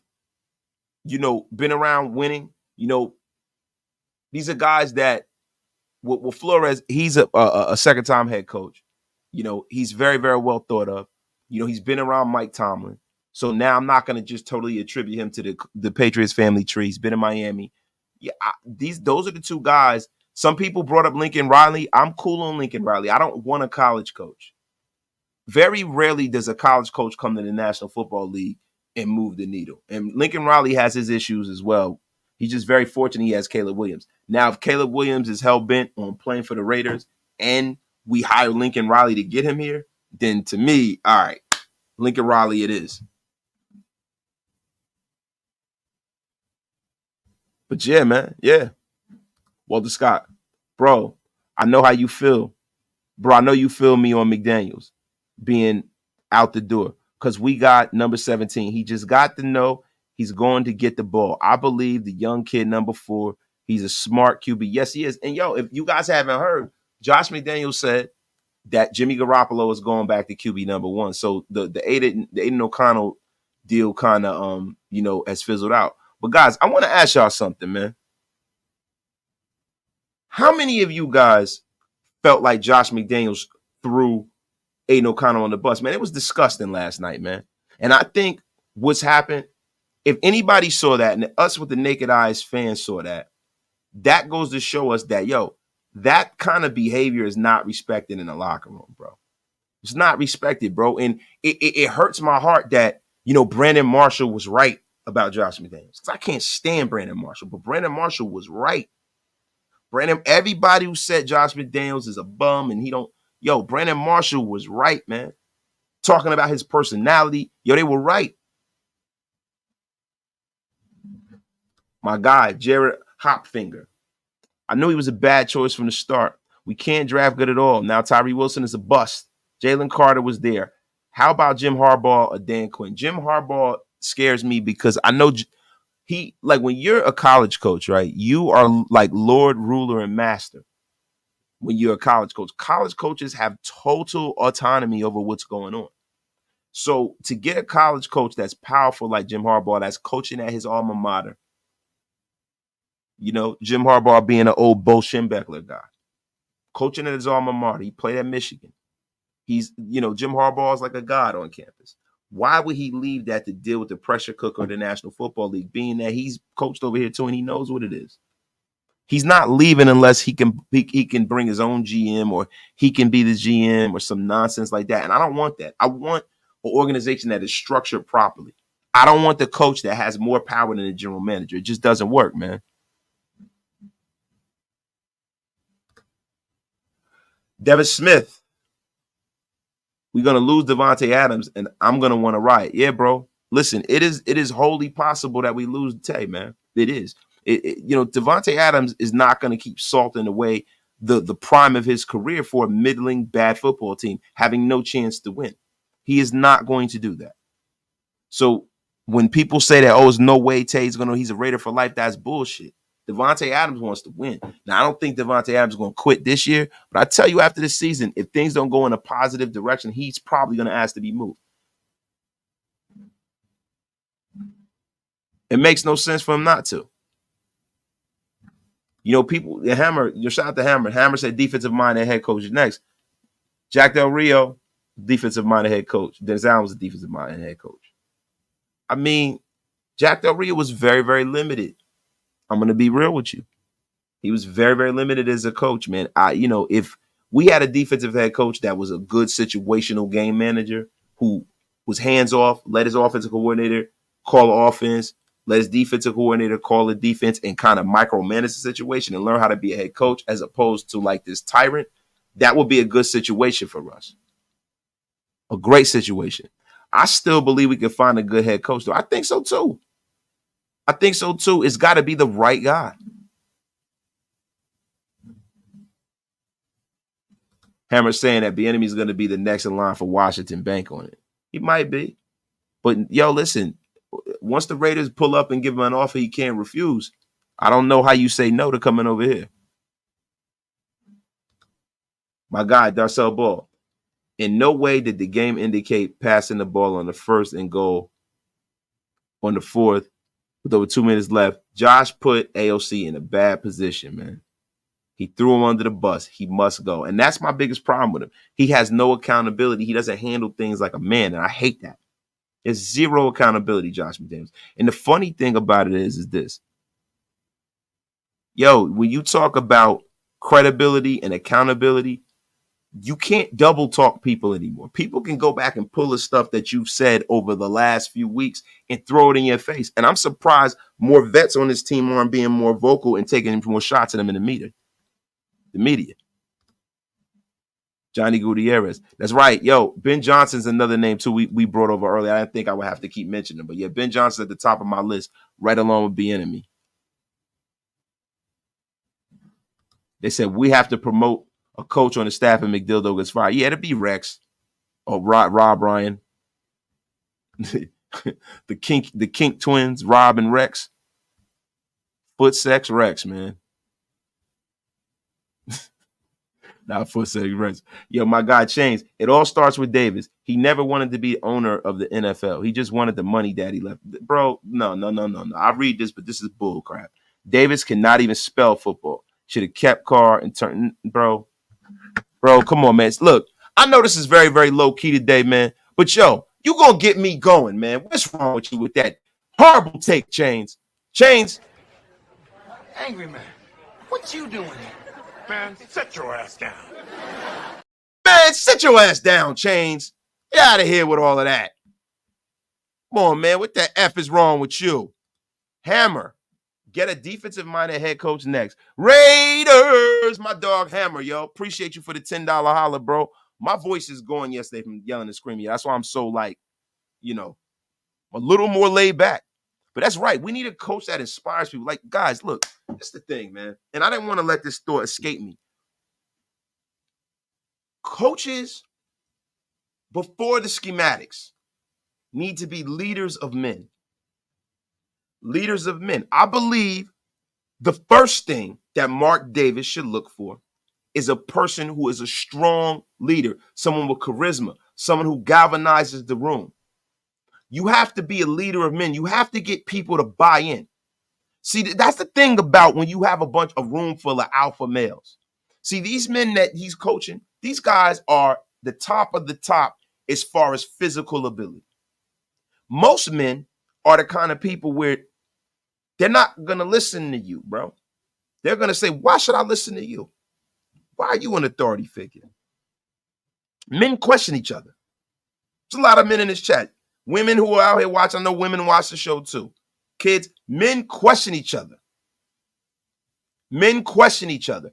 been around winning. These are guys that, with Flores, he's a second-time head coach. He's very, very well thought of. He's been around Mike Tomlin. So now I'm not going to just totally attribute him to the Patriots family tree. He's been in Miami. Yeah, those are the two guys. Some people brought up Lincoln Riley. I'm cool on Lincoln Riley. I don't want a college coach. Very rarely does a college coach come to the National Football League and move the needle. And Lincoln Riley has his issues as well. He's just very fortunate he has Caleb Williams. Now, if Caleb Williams is hell-bent on playing for the Raiders and we hire Lincoln Riley to get him here, then to me, all right, Lincoln Riley it is. But yeah, man, yeah. Walter Scott, bro, I know how you feel. Bro, I know you feel me on McDaniels being out the door because we got number 17. He just got to know he's going to get the ball. I believe the young kid, number 4, he's a smart QB. Yes, he is. And, yo, if you guys haven't heard, Josh McDaniels said that Jimmy Garoppolo is going back to QB number 1. So the Aidan O'Connell deal kind of, has fizzled out. But, guys, I want to ask y'all something, man. How many of you guys felt like Josh McDaniels threw Aidan O'Connell on the bus. Man, it was disgusting last night, man. And I think what's happened, if anybody saw that, and us with the naked eyes fans saw that, that goes to show us that, yo, that kind of behavior is not respected in the locker room, bro. It's not respected, bro. And it hurts my heart that, Brandon Marshall was right about Josh McDaniels. Because I can't stand Brandon Marshall, but Brandon Marshall was right. Everybody who said Josh McDaniels is a bum and Brandon Marshall was right, man. Talking about his personality. They were right. My guy, Jared Hopfinger. I knew he was a bad choice from the start. We can't draft good at all. Now Tyree Wilson is a bust. Jalen Carter was there. How about Jim Harbaugh or Dan Quinn? Jim Harbaugh scares me because I know when you're a college coach, right? You are like Lord, ruler, and master. When you're a college coaches have total autonomy over what's going on. So to get a college coach that's powerful like Jim Harbaugh, that's coaching at his alma mater, Jim Harbaugh being an old Bo Schembechler guy, coaching at his alma mater. He played at Michigan. He's, Jim Harbaugh is like a god on campus. Why would he leave that to deal with the pressure cooker of the National Football League, being that he's coached over here too and he knows what it is? He's not leaving unless he can bring his own GM or he can be the GM or some nonsense like that. And I don't want that. I want an organization that is structured properly. I don't want the coach that has more power than the general manager. It just doesn't work, man. Devin Smith. We're going to lose Devontae Adams, and I'm going to want to riot. Yeah, bro. Listen, it is wholly possible that we lose Tay, man. It is. Devontae Adams is not going to keep salting away the prime of his career for a middling bad football team, having no chance to win. He is not going to do that. So when people say that, there's no way he's a Raider for life, that's bullshit. Devontae Adams wants to win. Now, I don't think Devontae Adams is going to quit this year, but I tell you after this season, if things don't go in a positive direction, he's probably going to ask to be moved. It makes no sense for him not to. People, the Hammer, shout out to Hammer. Hammer said defensive minded head coach is next. Jack Del Rio, defensive minded head coach. Dennis Allen was a defensive minded head coach. I mean, Jack Del Rio was very, very limited. I'm going to be real with you. He was very, very limited as a coach, man. If we had a defensive head coach that was a good situational game manager who was hands off, let his offensive coordinator call the offense, let his defensive coordinator call the defense and kind of micromanage the situation and learn how to be a head coach as opposed to like this tyrant, that would be a good situation for us. A great situation. I still believe we can find a good head coach, though. I think so, too. It's got to be the right guy. Hammer's saying that Bieniemy is going to be the next in line for Washington. Bank on it. He might be. But, listen, once the Raiders pull up and give him an offer he can't refuse, I don't know how you say no to coming over here. My guy, Darcel Ball. In no way did the game indicate passing the ball on the first and goal on the fourth. With over 2 minutes left, Josh put AOC in a bad position, man. He threw him under the bus. He must go. And that's my biggest problem with him. He has no accountability. He doesn't handle things like a man, and I hate that. There's zero accountability, Josh McDaniels. And the funny thing about it is this. When you talk about credibility and accountability, you can't double talk people anymore. People can go back and pull the stuff that you've said over the last few weeks and throw it in your face. And I'm surprised more vets on this team aren't being more vocal and taking more shots at them in the media. Johnny Gutierrez. That's right. Ben Johnson's another name, too, we brought over earlier. I didn't think I would have to keep mentioning him. But, yeah, Ben Johnson's at the top of my list, right along with Bieniemy. They said we have to promote a coach on the staff and McDildo gets fired. Yeah, it'd be Rex or Rob Ryan. the Kink twins, Rob and Rex. Foot sex Rex, man. Not foot sex Rex. My guy Chains. It all starts with Davis. He never wanted to be owner of the NFL. He just wanted the money daddy left. Bro, no. I read this, but this is bull crap. Davis cannot even spell football. Should have kept Carr and turned, bro. Bro, come on, man. Look, I know this is very, very low key today, man. But yo, you gonna get me going, man. What's wrong with you with that horrible take, Chains? Chains, Angry man, what you doing here? Man, sit your ass down. man, sit your ass down, Chains. Get out of here with all of that. Come on, man. What the F is wrong with you? Hammer, get a defensive-minded head coach next. Raiders, my dog Hammer, yo. Appreciate you for the $10 holler, bro. My voice is going yesterday from yelling and screaming. That's why I'm so, like, you know, a little more laid back. But that's right. We need a coach that inspires people. Like, guys, look, that's the thing, man. And I didn't want to let this thought escape me. Coaches, before the schematics, need to be leaders of men. Leaders of men. I believe the first thing that Mark Davis should look for is a person who is a strong leader, someone with charisma, someone who galvanizes the room. You have to be a leader of men. You have to get people to buy in. See, that's the thing about when you have a room full of alpha males. See, these men that he's coaching, these guys are the top of the top as far as physical ability. Most men are the kind of people where they're not going to listen to you, bro. They're going to say, why should I listen to you? Why are you an authority figure? Men question each other. There's a lot of men in this chat. Women who are out here watching, I know women watch the show too. Kids, men question each other. Men question each other.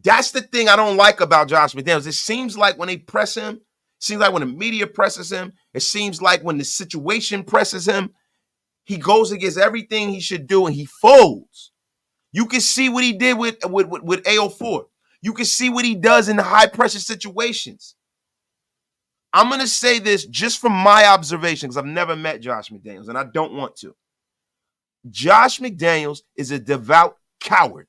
That's the thing I don't like about Josh McDaniels. It seems like when they press him, it seems like when the media presses him, it seems like when the situation presses him, he goes against everything he should do and he folds. You can see what he did with AO4. You can see what he does in the high pressure situations. I'm going to say this just from my observation because I've never met Josh McDaniels and I don't want to. Josh McDaniels is a devout coward.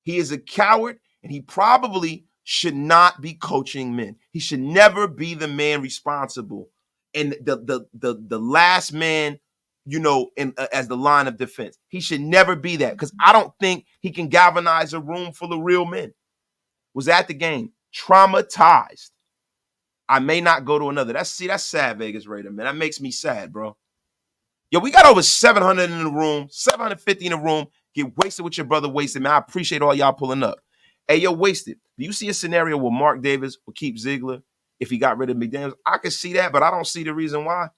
He is a coward and he probably should not be coaching men. He should never be the man responsible and the last man, as the line of defense. He should never be that because I don't think he can galvanize a room full of real men. Was at the game, traumatized. I may not go to another. That's sad, Vegas Raider, man. That makes me sad, bro. Yo, we got over 700 in the room, 750 in the room. Get wasted with your brother Wasted, man. I appreciate all y'all pulling up. Hey, yo, Wasted. Do you see a scenario where Mark Davis will keep Ziegler if he got rid of McDaniels? I can see that, but I don't see the reason why.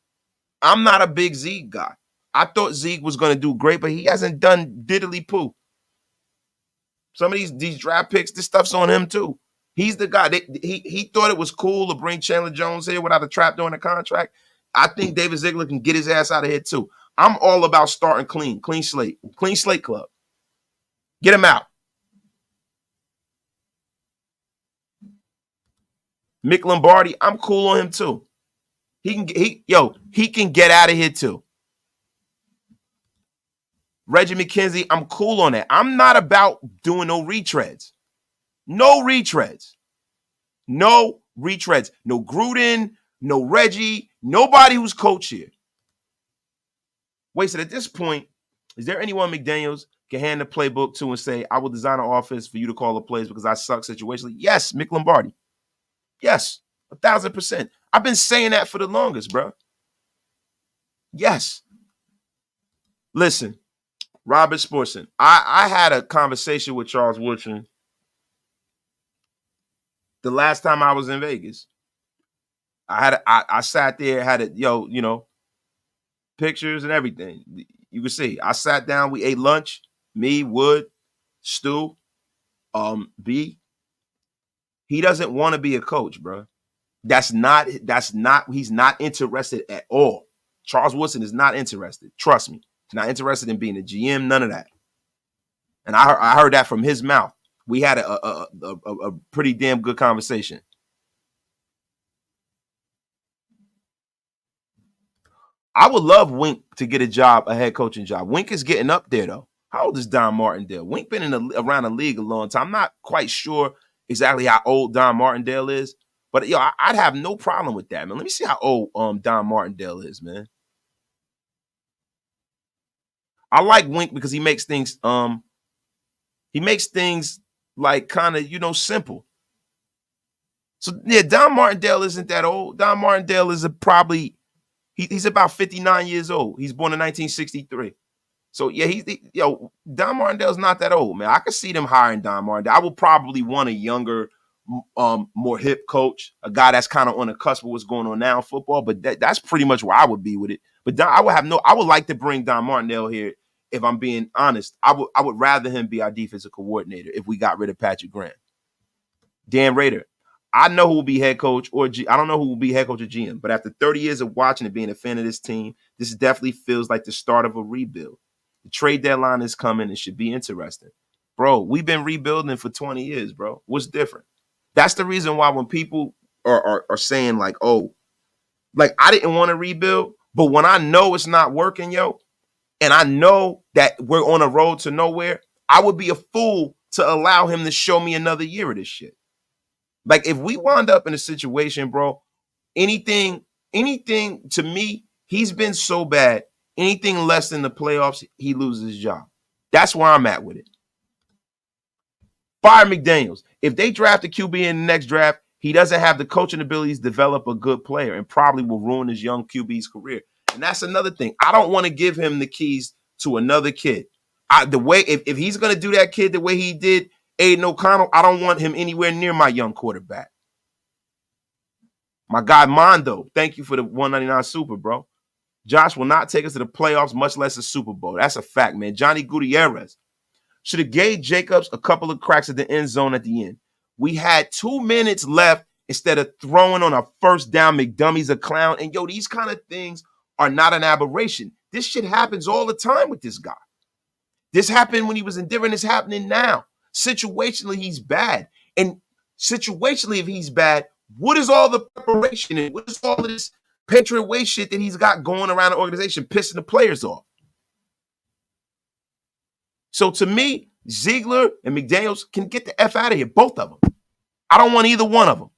I'm not a big Zeke guy. I thought Zeke was going to do great, but he hasn't done diddly poo. Some of these draft picks, this stuff's on him too. He's the guy. He thought it was cool to bring Chandler Jones here without a trap during the contract. I think David Ziegler can get his ass out of here too. I'm all about starting clean slate club. Get him out. Mick Lombardi, I'm cool on him too. He can get out of here too. Reggie McKenzie, I'm cool on that. I'm not about doing no retreads. No retreads. No retreads. No Gruden, no Reggie, nobody who's coach here. Wasted at this point, is there anyone McDaniels can hand the playbook to and say, I will design an offense for you to call the plays because I suck situationally? Yes, Mick Lombardi. Yes, 1,000%. I've been saying that for the longest, bro. Yes. Listen, Robert Sportson, I had a conversation with Charles Woodson the last time I was in Vegas. I sat there, had it, pictures and everything. You can see. I sat down, we ate lunch, me, Wood, Stu, B. He doesn't want to be a coach, bro. He's not interested at all. Charles Woodson is not interested. Trust me. He's not interested in being a GM, none of that. And I heard that from his mouth. We had a pretty damn good conversation. I would love Wink to get a head coaching job. Wink is getting up there, though. How old is Don Martindale? Wink been around the league a long time. I'm not quite sure exactly how old Don Martindale is, but I'd have no problem with that, man. Let me see how old Don Martindale is, man. I like Wink because he makes things like kind of simple. So yeah, Don Martindale isn't that old. Don Martindale is he's about 59 years old. He's born in 1963. So yeah, Don Martindale's not that old, man. I could see them hiring Don Martindale. I would probably want a younger, more hip coach, a guy that's kind of on the cusp of what's going on now in football. But that's pretty much where I would be with it. But I would like to bring Don Martindale here. If I'm being honest, I would rather him be our defensive coordinator if we got rid of Patrick Graham. Dan Rader, I know who will be head coach I don't know who will be head coach or GM. But after 30 years of watching and being a fan of this team, this definitely feels like the start of a rebuild. The trade deadline is coming. It should be interesting. Bro, we've been rebuilding for 20 years, bro. What's different? That's the reason why when people are saying like, oh, like I didn't want to rebuild, but when I know it's not working, yo, and I know that we're on a road to nowhere, I would be a fool to allow him to show me another year of this shit. Like if we wound up in a situation, bro, anything to me, he's been so bad. Anything less than the playoffs, he loses his job. That's where I'm at with it. Fire McDaniels. If they draft a QB in the next draft, he doesn't have the coaching abilities to develop a good player and probably will ruin his young QB's career. And that's another thing. I don't want to give him the keys to another kid. If he's going to do that kid the way he did Aidan O'Connell, I don't want him anywhere near my young quarterback. My guy Mondo, thank you for the 199 super, bro. Josh will not take us to the playoffs, much less a Super Bowl. That's a fact, man. Johnny Gutierrez should have gave Jacobs a couple of cracks at the end zone at the end. We had 2 minutes left instead of throwing on a first down. McDummie's a clown. And, yo, these kind of things are not an aberration. This shit happens all the time with this guy. This happened when he was in Denver. It's happening now. Situationally, he's bad. And situationally, if he's bad, what is all the preparation and what is all of this Patriot Way shit that he's got going around the organization, pissing the players off? So to me, Ziegler and McDaniels can get the F out of here, both of them. I don't want either one of them.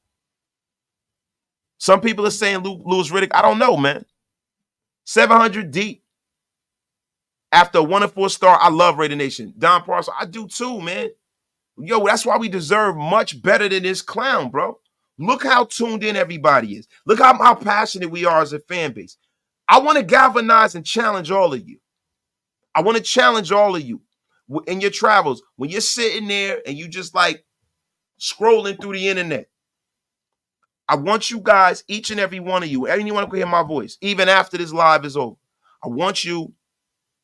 Some people are saying Louis Riddick. I don't know, man. 700 deep. After a 1-4 start, I love Raider Nation. Don Parcel, I do too, man. Yo, that's why we deserve much better than this clown, bro. Look how tuned in everybody is. Look how passionate we are as a fan base. I want to galvanize and challenge all of you. I want to challenge all of you in your travels. When you're sitting there and you just like scrolling through the internet, I want you guys, each and every one of you, anyone who can hear my voice, even after this live is over, I want you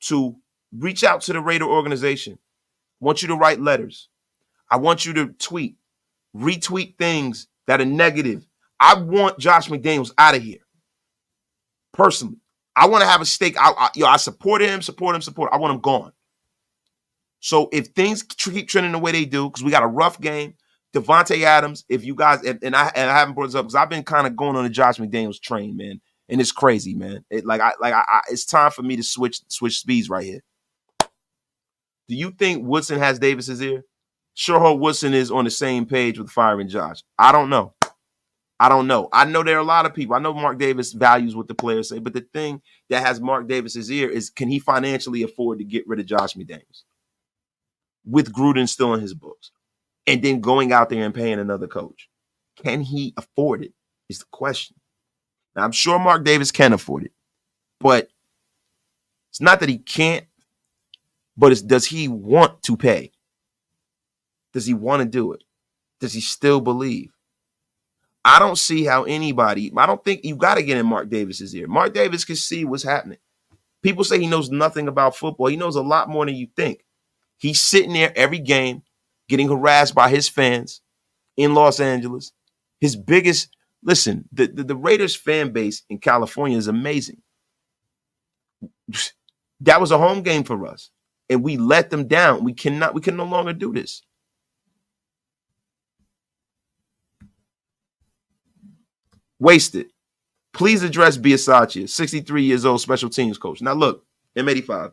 to reach out to the Raider organization. I want you to write letters. I want you to tweet, retweet things that are negative. I want Josh McDaniels out of here. Personally, I want to have a stake. I support him. I want him gone. So if things keep trending the way they do, because we got a rough game, Devontae Adams, if you guys, and I haven't brought this up because I've been kind of going on the Josh McDaniels train, man. And it's crazy, man. It's time for me to switch speeds right here. Do you think Woodson has Davis's ear? Sure hope Woodson is on the same page with firing Josh. I don't know. I know there are a lot of people. I know Mark Davis values what the players say, but the thing that has Mark Davis's ear is, can he financially afford to get rid of Josh McDaniels with Gruden still in his books and then going out there and paying another coach? Can he afford it is the question. Now, I'm sure Mark Davis can afford it, but it's not that he can't, but does he want to pay? Does he want to do it? Does he still believe? I don't see how anybody, I don't think you got to get in Mark Davis's ear. Mark Davis can see what's happening. People say he knows nothing about football. He knows a lot more than you think. He's sitting there every game getting harassed by his fans in Los Angeles. His biggest, listen, the Raiders fan base in California is amazing. That was a home game for us, and we let them down. We can no longer do this. Wasted. Please address Biasaccia, 63 years old, special teams coach. Now look, M85.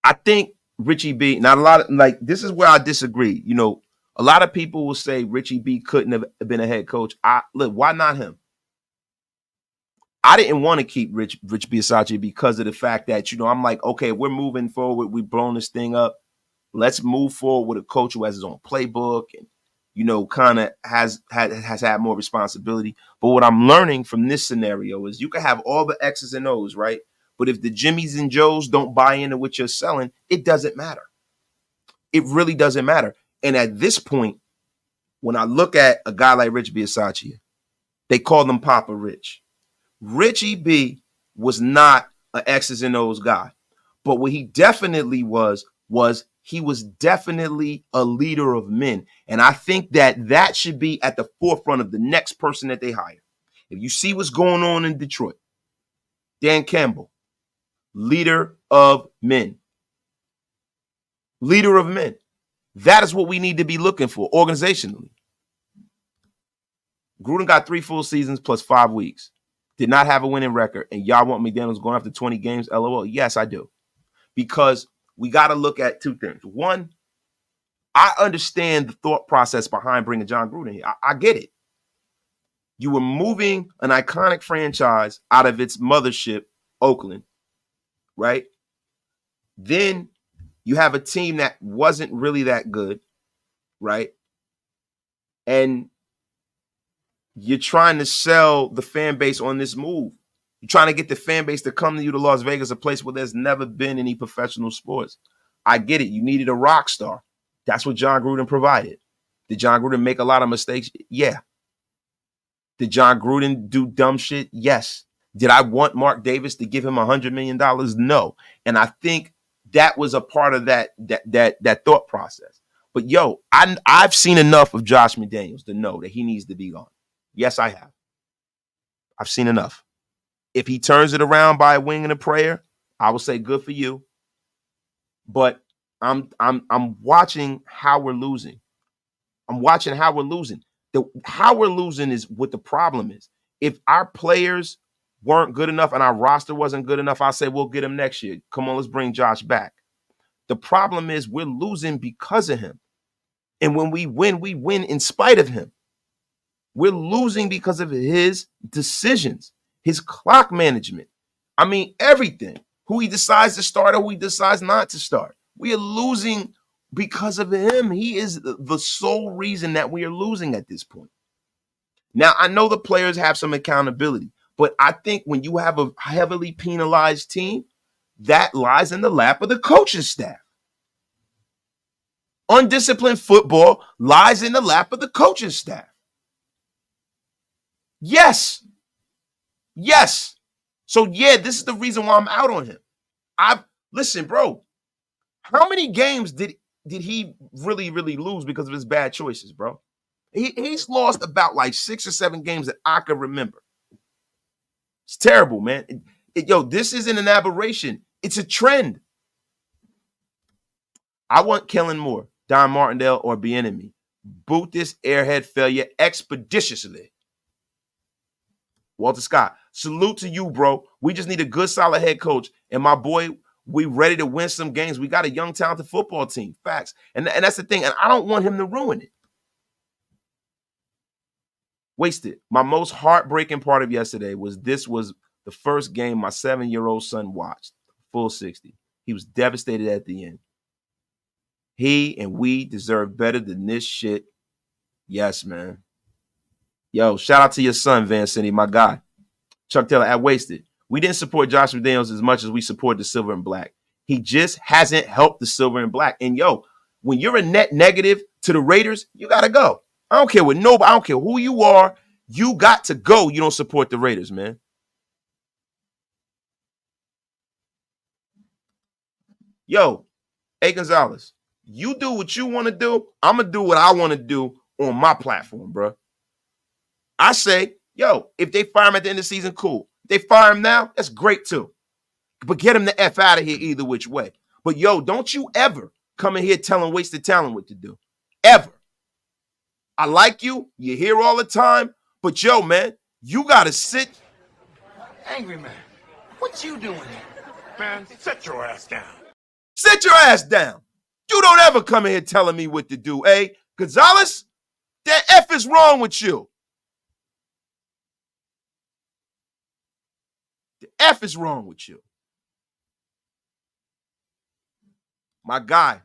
I think Richie B, not a lot of, this is where I disagree. You know, a lot of people will say Richie B couldn't have been a head coach. Look, why not him? I didn't want to keep Rich Biasaccia because of the fact that, I'm like, okay, we're moving forward. We've blown this thing up. Let's move forward with a coach who has his own playbook and kind of has had more responsibility. But what I'm learning from this scenario is you can have all the X's and O's, right? But if the Jimmies and Joes don't buy into what you're selling, it doesn't matter. It really doesn't matter. And at this point, when I look at a guy like Rich Bisaccia, they called him Papa Rich. Richie B was not an X's and O's guy. But what he definitely was he was definitely a leader of men. And I think that should be at the forefront of the next person that they hire. If you see what's going on in Detroit, Dan Campbell, leader of men. Leader of men. That is what we need to be looking for organizationally. Gruden got 3 full seasons plus 5 weeks. Did not have a winning record. And y'all want McDaniels going after 20 games? LOL. Yes, I do. Because we got to look at 2 things. One, I understand the thought process behind bringing John Gruden here. I get it. You were moving an iconic franchise out of its mothership, Oakland, right? Then you have a team that wasn't really that good, right? And you're trying to sell the fan base on this move. You're trying to get the fan base to come to you to Las Vegas, a place where there's never been any professional sports. I get it. You needed a rock star. That's what John Gruden provided. Did John Gruden make a lot of mistakes? Yeah. Did John Gruden do dumb shit? Yes. Did I want Mark Davis to give him $100 million? No. And I think that was a part of that thought process. But yo, I've seen enough of Josh McDaniels to know that he needs to be gone. Yes, I have. I've seen enough. If he turns it around by a wing and a prayer, I will say good for you. But I'm watching how we're losing. I'm watching how we're losing. How we're losing is what the problem is. If our players weren't good enough and our roster wasn't good enough, I'll say we'll get him next year. Come on, let's bring Josh back. The problem is we're losing because of him. And when we win in spite of him. We're losing because of his decisions, his clock management. I mean, everything. Who he decides to start or who he decides not to start. We are losing because of him. He is the sole reason that we are losing at this point. Now, I know the players have some accountability, but I think when you have a heavily penalized team, that lies in the lap of the coaching staff. Undisciplined football lies in the lap of the coaching staff. Yes. So yeah, this is the reason why I'm out on him. Listen, bro. How many games did he really lose because of his bad choices, bro? He's lost about like 6 or 7 games that I can remember. It's terrible, man. This isn't an aberration. It's a trend. I want Kellen Moore, Don Martindale, or Bieniemy. Boot this airhead failure expeditiously. Walter Scott, salute to you, bro. We just need a good, solid head coach. And my boy, we ready to win some games. We got a young, talented football team. Facts. And that's the thing. And I don't want him to ruin it. Wasted. My most heartbreaking part of yesterday was this was the first game my 7-year-old son watched. Full 60. He was devastated at the end. He and we deserve better than this shit. Yes, man. Yo, shout out to your son, Van City, my guy. Chuck Taylor at Wasted. We didn't support Josh McDaniels as much as we support the silver and black. He just hasn't helped the silver and black. And yo, when you're a net negative to the Raiders, you got to go. I don't care what nobody, I don't care who you are. You got to go. You don't support the Raiders, man. Yo, A. Gonzalez, you do what you want to do. I'm going to do what I want to do on my platform, bro. I say, yo, if they fire him at the end of the season, cool. If they fire him now, that's great too. But get him the F out of here either which way. But yo, don't you ever come in here telling wasted talent what to do. Ever. I like you. You're here all the time. But yo, man, you got to sit. Angry man, what you doing here? Man, sit your ass down. Sit your ass down. You don't ever come in here telling me what to do, eh? Gonzalez, that F is wrong with you. The F is wrong with you. My guy,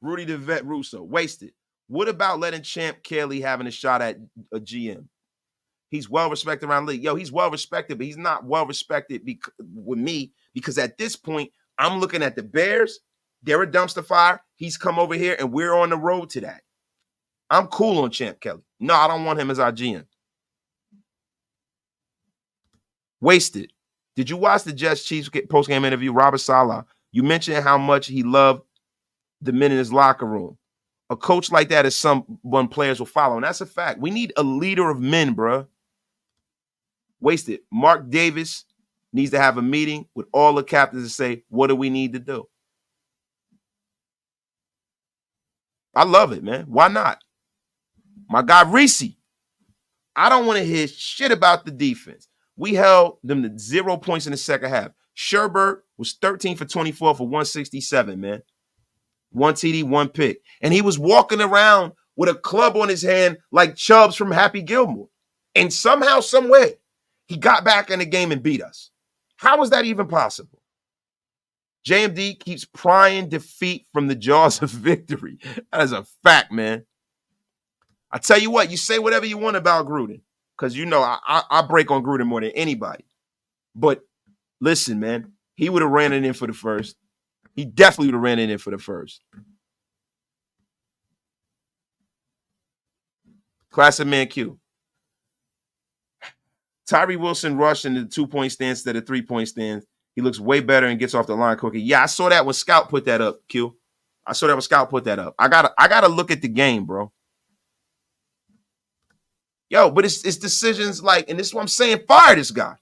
Rudy the Vet Russo, wasted. What about letting Champ Kelly having a shot at a GM? He's well respected around the league. Yo, he's well respected, but he's not well respected with me because at this point, I'm looking at the Bears. They're a dumpster fire. He's come over here, and we're on the road to that. I'm cool on Champ Kelly. No, I don't want him as our GM. Wasted. Did you watch the Jets Chiefs post-game interview? Robert Saleh, you mentioned how much he loved the men in his locker room. A coach like that is someone players will follow, and that's a fact. We need a leader of men, bro. Wasted. Mark Davis needs to have a meeting with all the captains and say, what do we need to do? I love it, man. Why not? My guy Reese. I don't want to hear shit about the defense. We held them to 0 points in the second half. Sherbert was 13 for 24 for 167, man. 1 TD, 1 pick. And he was walking around with a club on his hand like Chubbs from Happy Gilmore. And somehow, some way, he got back in the game and beat us. How is that even possible? JMD keeps prying defeat from the jaws of victory. That is a fact, man. I tell you what, you say whatever you want about Gruden, because you know I break on Gruden more than anybody. But listen, man, he would have ran it in for the first. He definitely would have ran it in for the first. Classic man Q. Tyree Wilson rushed into the 2-point stance instead of 3-point stance. He looks way better and gets off the line quicker. Yeah, I saw that when Scout put that up, Q. I saw that when Scout put that up. I gotta look at the game, bro. Yo, but it's decisions like, and this is what I'm saying, fire this guy.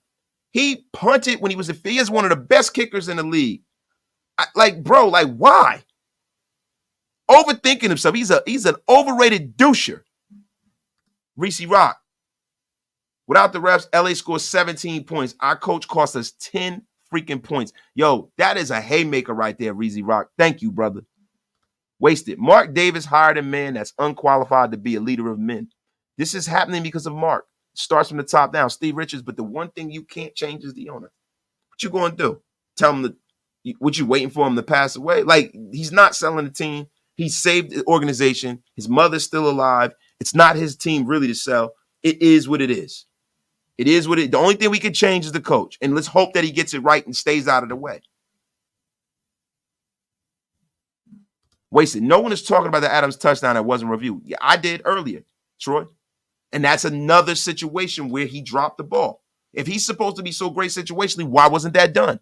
He punted when he is one of the best kickers in the league. Bro, why? Overthinking himself. He's an overrated doucher. Reese Rock. Without the refs, LA scores 17 points. Our coach cost us 10 freaking points. Yo, that is a haymaker right there, Reese Rock. Thank you, brother. Wasted. Mark Davis hired a man that's unqualified to be a leader of men. This is happening because of Mark. It starts from the top down. Steve Richards, but the one thing you can't change is the owner. What you going to do? Tell him what you waiting for him to pass away? He's not selling the team. He saved the organization. His mother's still alive. It's not his team really to sell. It is what it is. It is what it is. The only thing we can change is the coach. And let's hope that he gets it right and stays out of the way. Wasted. No one is talking about the Adams touchdown that wasn't reviewed. Yeah, I did earlier, Troy. And that's another situation where he dropped the ball. If he's supposed to be so great situationally, why wasn't that done?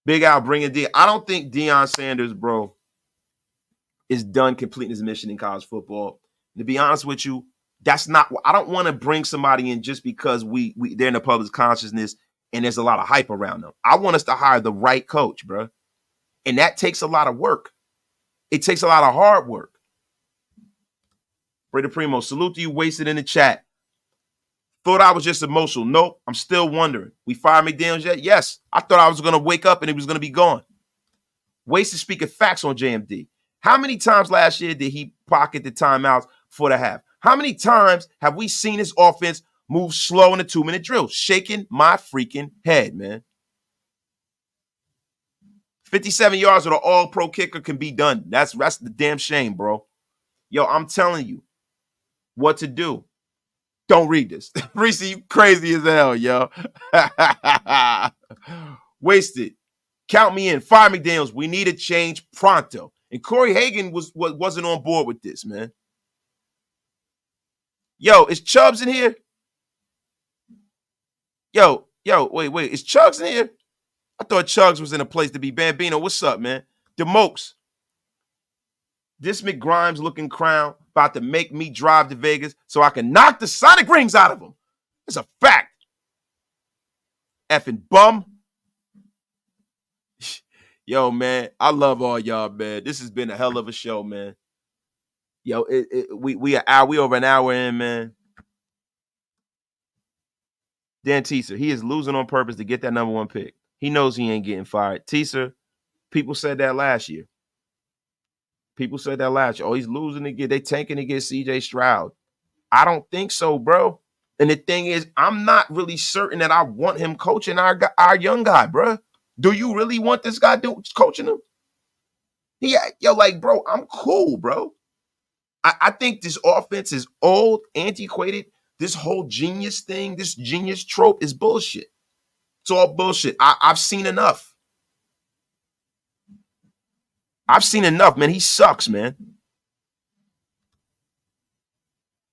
Big Al, bring it. I don't think Deion Sanders, bro, is done completing his mission in college football. To be honest with you, that's not. I don't want to bring somebody in just because they're in the public's consciousness and there's a lot of hype around them. I want us to hire the right coach, bro, and that takes a lot of work. It takes a lot of hard work. Brady Primo, salute to you. Wasted in the chat. Thought I was just emotional. Nope, I'm still wondering. We fired McDaniels yet? Yes. I thought I was going to wake up and it was going to be gone. Wasted speaking facts on JMD. How many times last year did he pocket the timeouts for the half? How many times have we seen his offense move slow in a 2-minute drill? Shaking my freaking head, man. 57 yards with an all-pro kicker can be done. That's the damn shame, bro. Yo, I'm telling you what to do. Don't read this. Reese, you crazy as hell, yo. Wasted. Count me in. Fire McDaniels. We need a change pronto. And Corey Hagan wasn't on board with this, man. Yo, is Chubbs in here? Yo, wait. Is Chubbs in here? I thought Chubbs was in a place to be. Bambino, what's up, man? DeMokes. This McGrimes looking crown about to make me drive to Vegas so I can knock the Sonic rings out of him. It's a fact. Effing bum. Yo, man, I love all y'all, man. This has been a hell of a show, man. Yo, we over an hour in, man. Dan Teaser, he is losing on purpose to get that number 1 pick. He knows he ain't getting fired. Teaser, people said that last year. Oh, he's losing to get, they tanking to get CJ Stroud. I don't think so, bro. And the thing is, I'm not really certain that I want him coaching our young guy, bro. Do you really want this guy coaching him? Like, bro, I'm cool, bro. I think this offense is old, antiquated. This whole genius thing, this genius trope is bullshit. It's all bullshit. I've seen enough. I've seen enough, man. He sucks, man.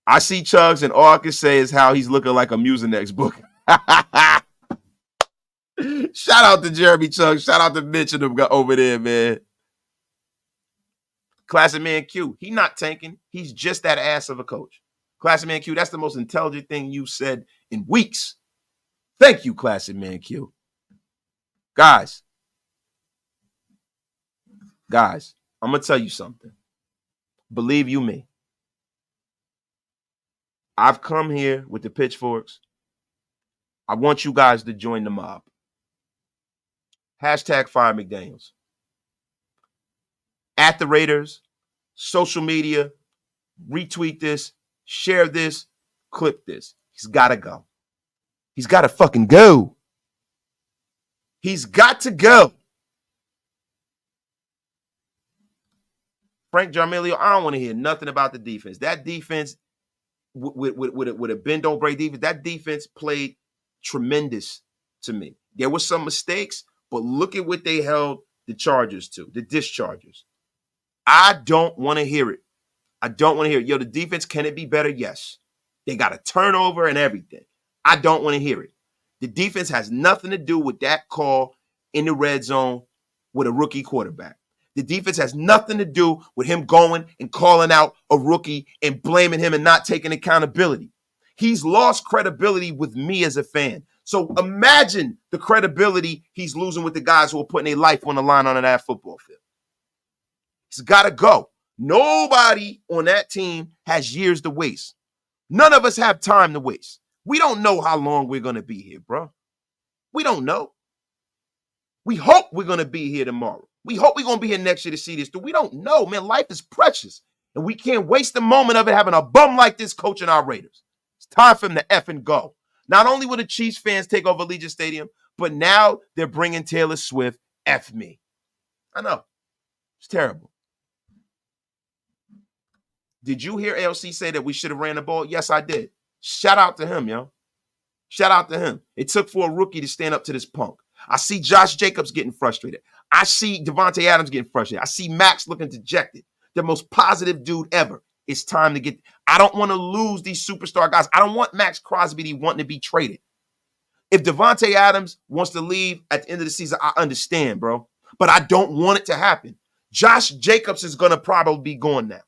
I see Chugs, and all I can say is how he's looking like a Mucinex book. Shout out to Jeremy Chugs. Shout out to Mitch and them over there, man. Classic Man Q. He not tanking. He's just that ass of a coach. Classic Man Q, that's the most intelligent thing you've said in weeks. Thank you, Classic Man Q. Guys, I'm going to tell you something. Believe you me. I've come here with the pitchforks. I want you guys to join the mob. Hashtag Fire McDaniels. At the Raiders, social media, retweet this, share this, clip this. He's got to go. He's got to fucking go. He's got to go. Frank Jarmelio, I don't want to hear nothing about the defense. That defense, with a bend don't break defense, that defense played tremendous to me. There were some mistakes, but look at what they held the Chargers to, the dischargers. I don't want to hear it. I don't want to hear it. Yo, the defense, can it be better? Yes. They got a turnover and everything. I don't want to hear it. The defense has nothing to do with that call in the red zone with a rookie quarterback. The defense has nothing to do with him going and calling out a rookie and blaming him and not taking accountability. He's lost credibility with me as a fan. So imagine the credibility he's losing with the guys who are putting their life on the line on that football field. He's got to go. Nobody on that team has years to waste. None of us have time to waste. We don't know how long we're going to be here, bro. We don't know. We hope we're going to be here tomorrow. We hope we're going to be here next year to see this. We don't know, man. Life is precious. And we can't waste a moment of it having a bum like this coaching our Raiders. It's time for him to effing go. Not only will the Chiefs fans take over Allegiant Stadium, but now they're bringing Taylor Swift. F me. I know. It's terrible. Did you hear AOC say that we should have ran the ball? Yes, I did. Shout out to him, yo. Shout out to him. It took for a rookie to stand up to this punk. I see Josh Jacobs getting frustrated. I see Devontae Adams getting frustrated. I see Max looking dejected. The most positive dude ever. It's time to get. I don't want to lose these superstar guys. I don't want Max Crosby to wanting to be traded. If Devontae Adams wants to leave at the end of the season, I understand, bro. But I don't want it to happen. Josh Jacobs is going to probably be gone now.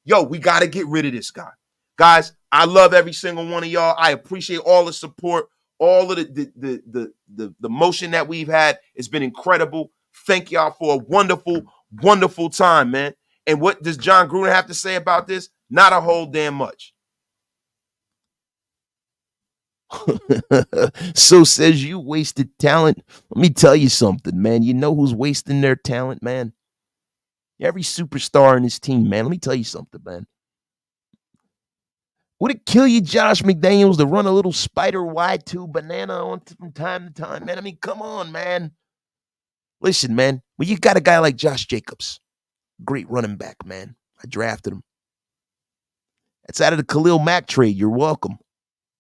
Yo, we got to get rid of this guy. Guys, I love every single one of y'all. I appreciate all the support, all of the motion that we've had. It's been incredible. Thank y'all for a wonderful, wonderful time, man. And what does John Gruden have to say about this? Not a whole damn much. So says you wasted talent. Let me tell you something, man. You know who's wasting their talent, man? Every superstar in this team, man. Let me tell you something, man. Would it kill you, Josh McDaniels, to run a little spider wide tube banana on from time to time, man? I mean, come on, man. Listen, man. Well, you got a guy like Josh Jacobs. Great running back, man. I drafted him. That's out of the Khalil Mack trade. You're welcome.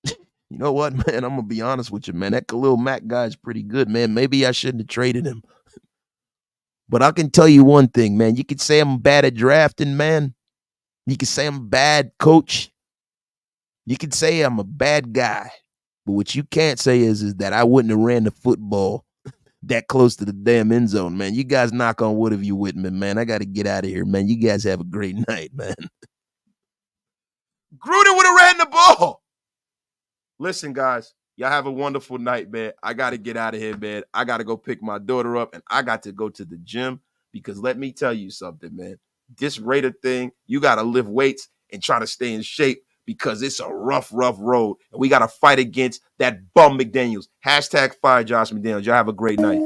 You know what, man? I'm going to be honest with you, man. That Khalil Mack guy is pretty good, man. Maybe I shouldn't have traded him. But I can tell you one thing, man. You could say I'm bad at drafting, man. You could say I'm a bad coach. You could say I'm a bad guy. But what you can't say is that I wouldn't have ran the football that close to the damn end zone, man. You guys knock on wood if you with me, man. I got to get out of here, man. You guys have a great night, man. Gruden would have ran the ball. Listen, guys. Y'all have a wonderful night, man. I got to get out of here, man. I got to go pick my daughter up, and I got to go to the gym because let me tell you something, man. This Raider thing, you got to lift weights and try to stay in shape because it's a rough, rough road, and we got to fight against that bum McDaniels. Hashtag fire Josh McDaniels. Y'all have a great night.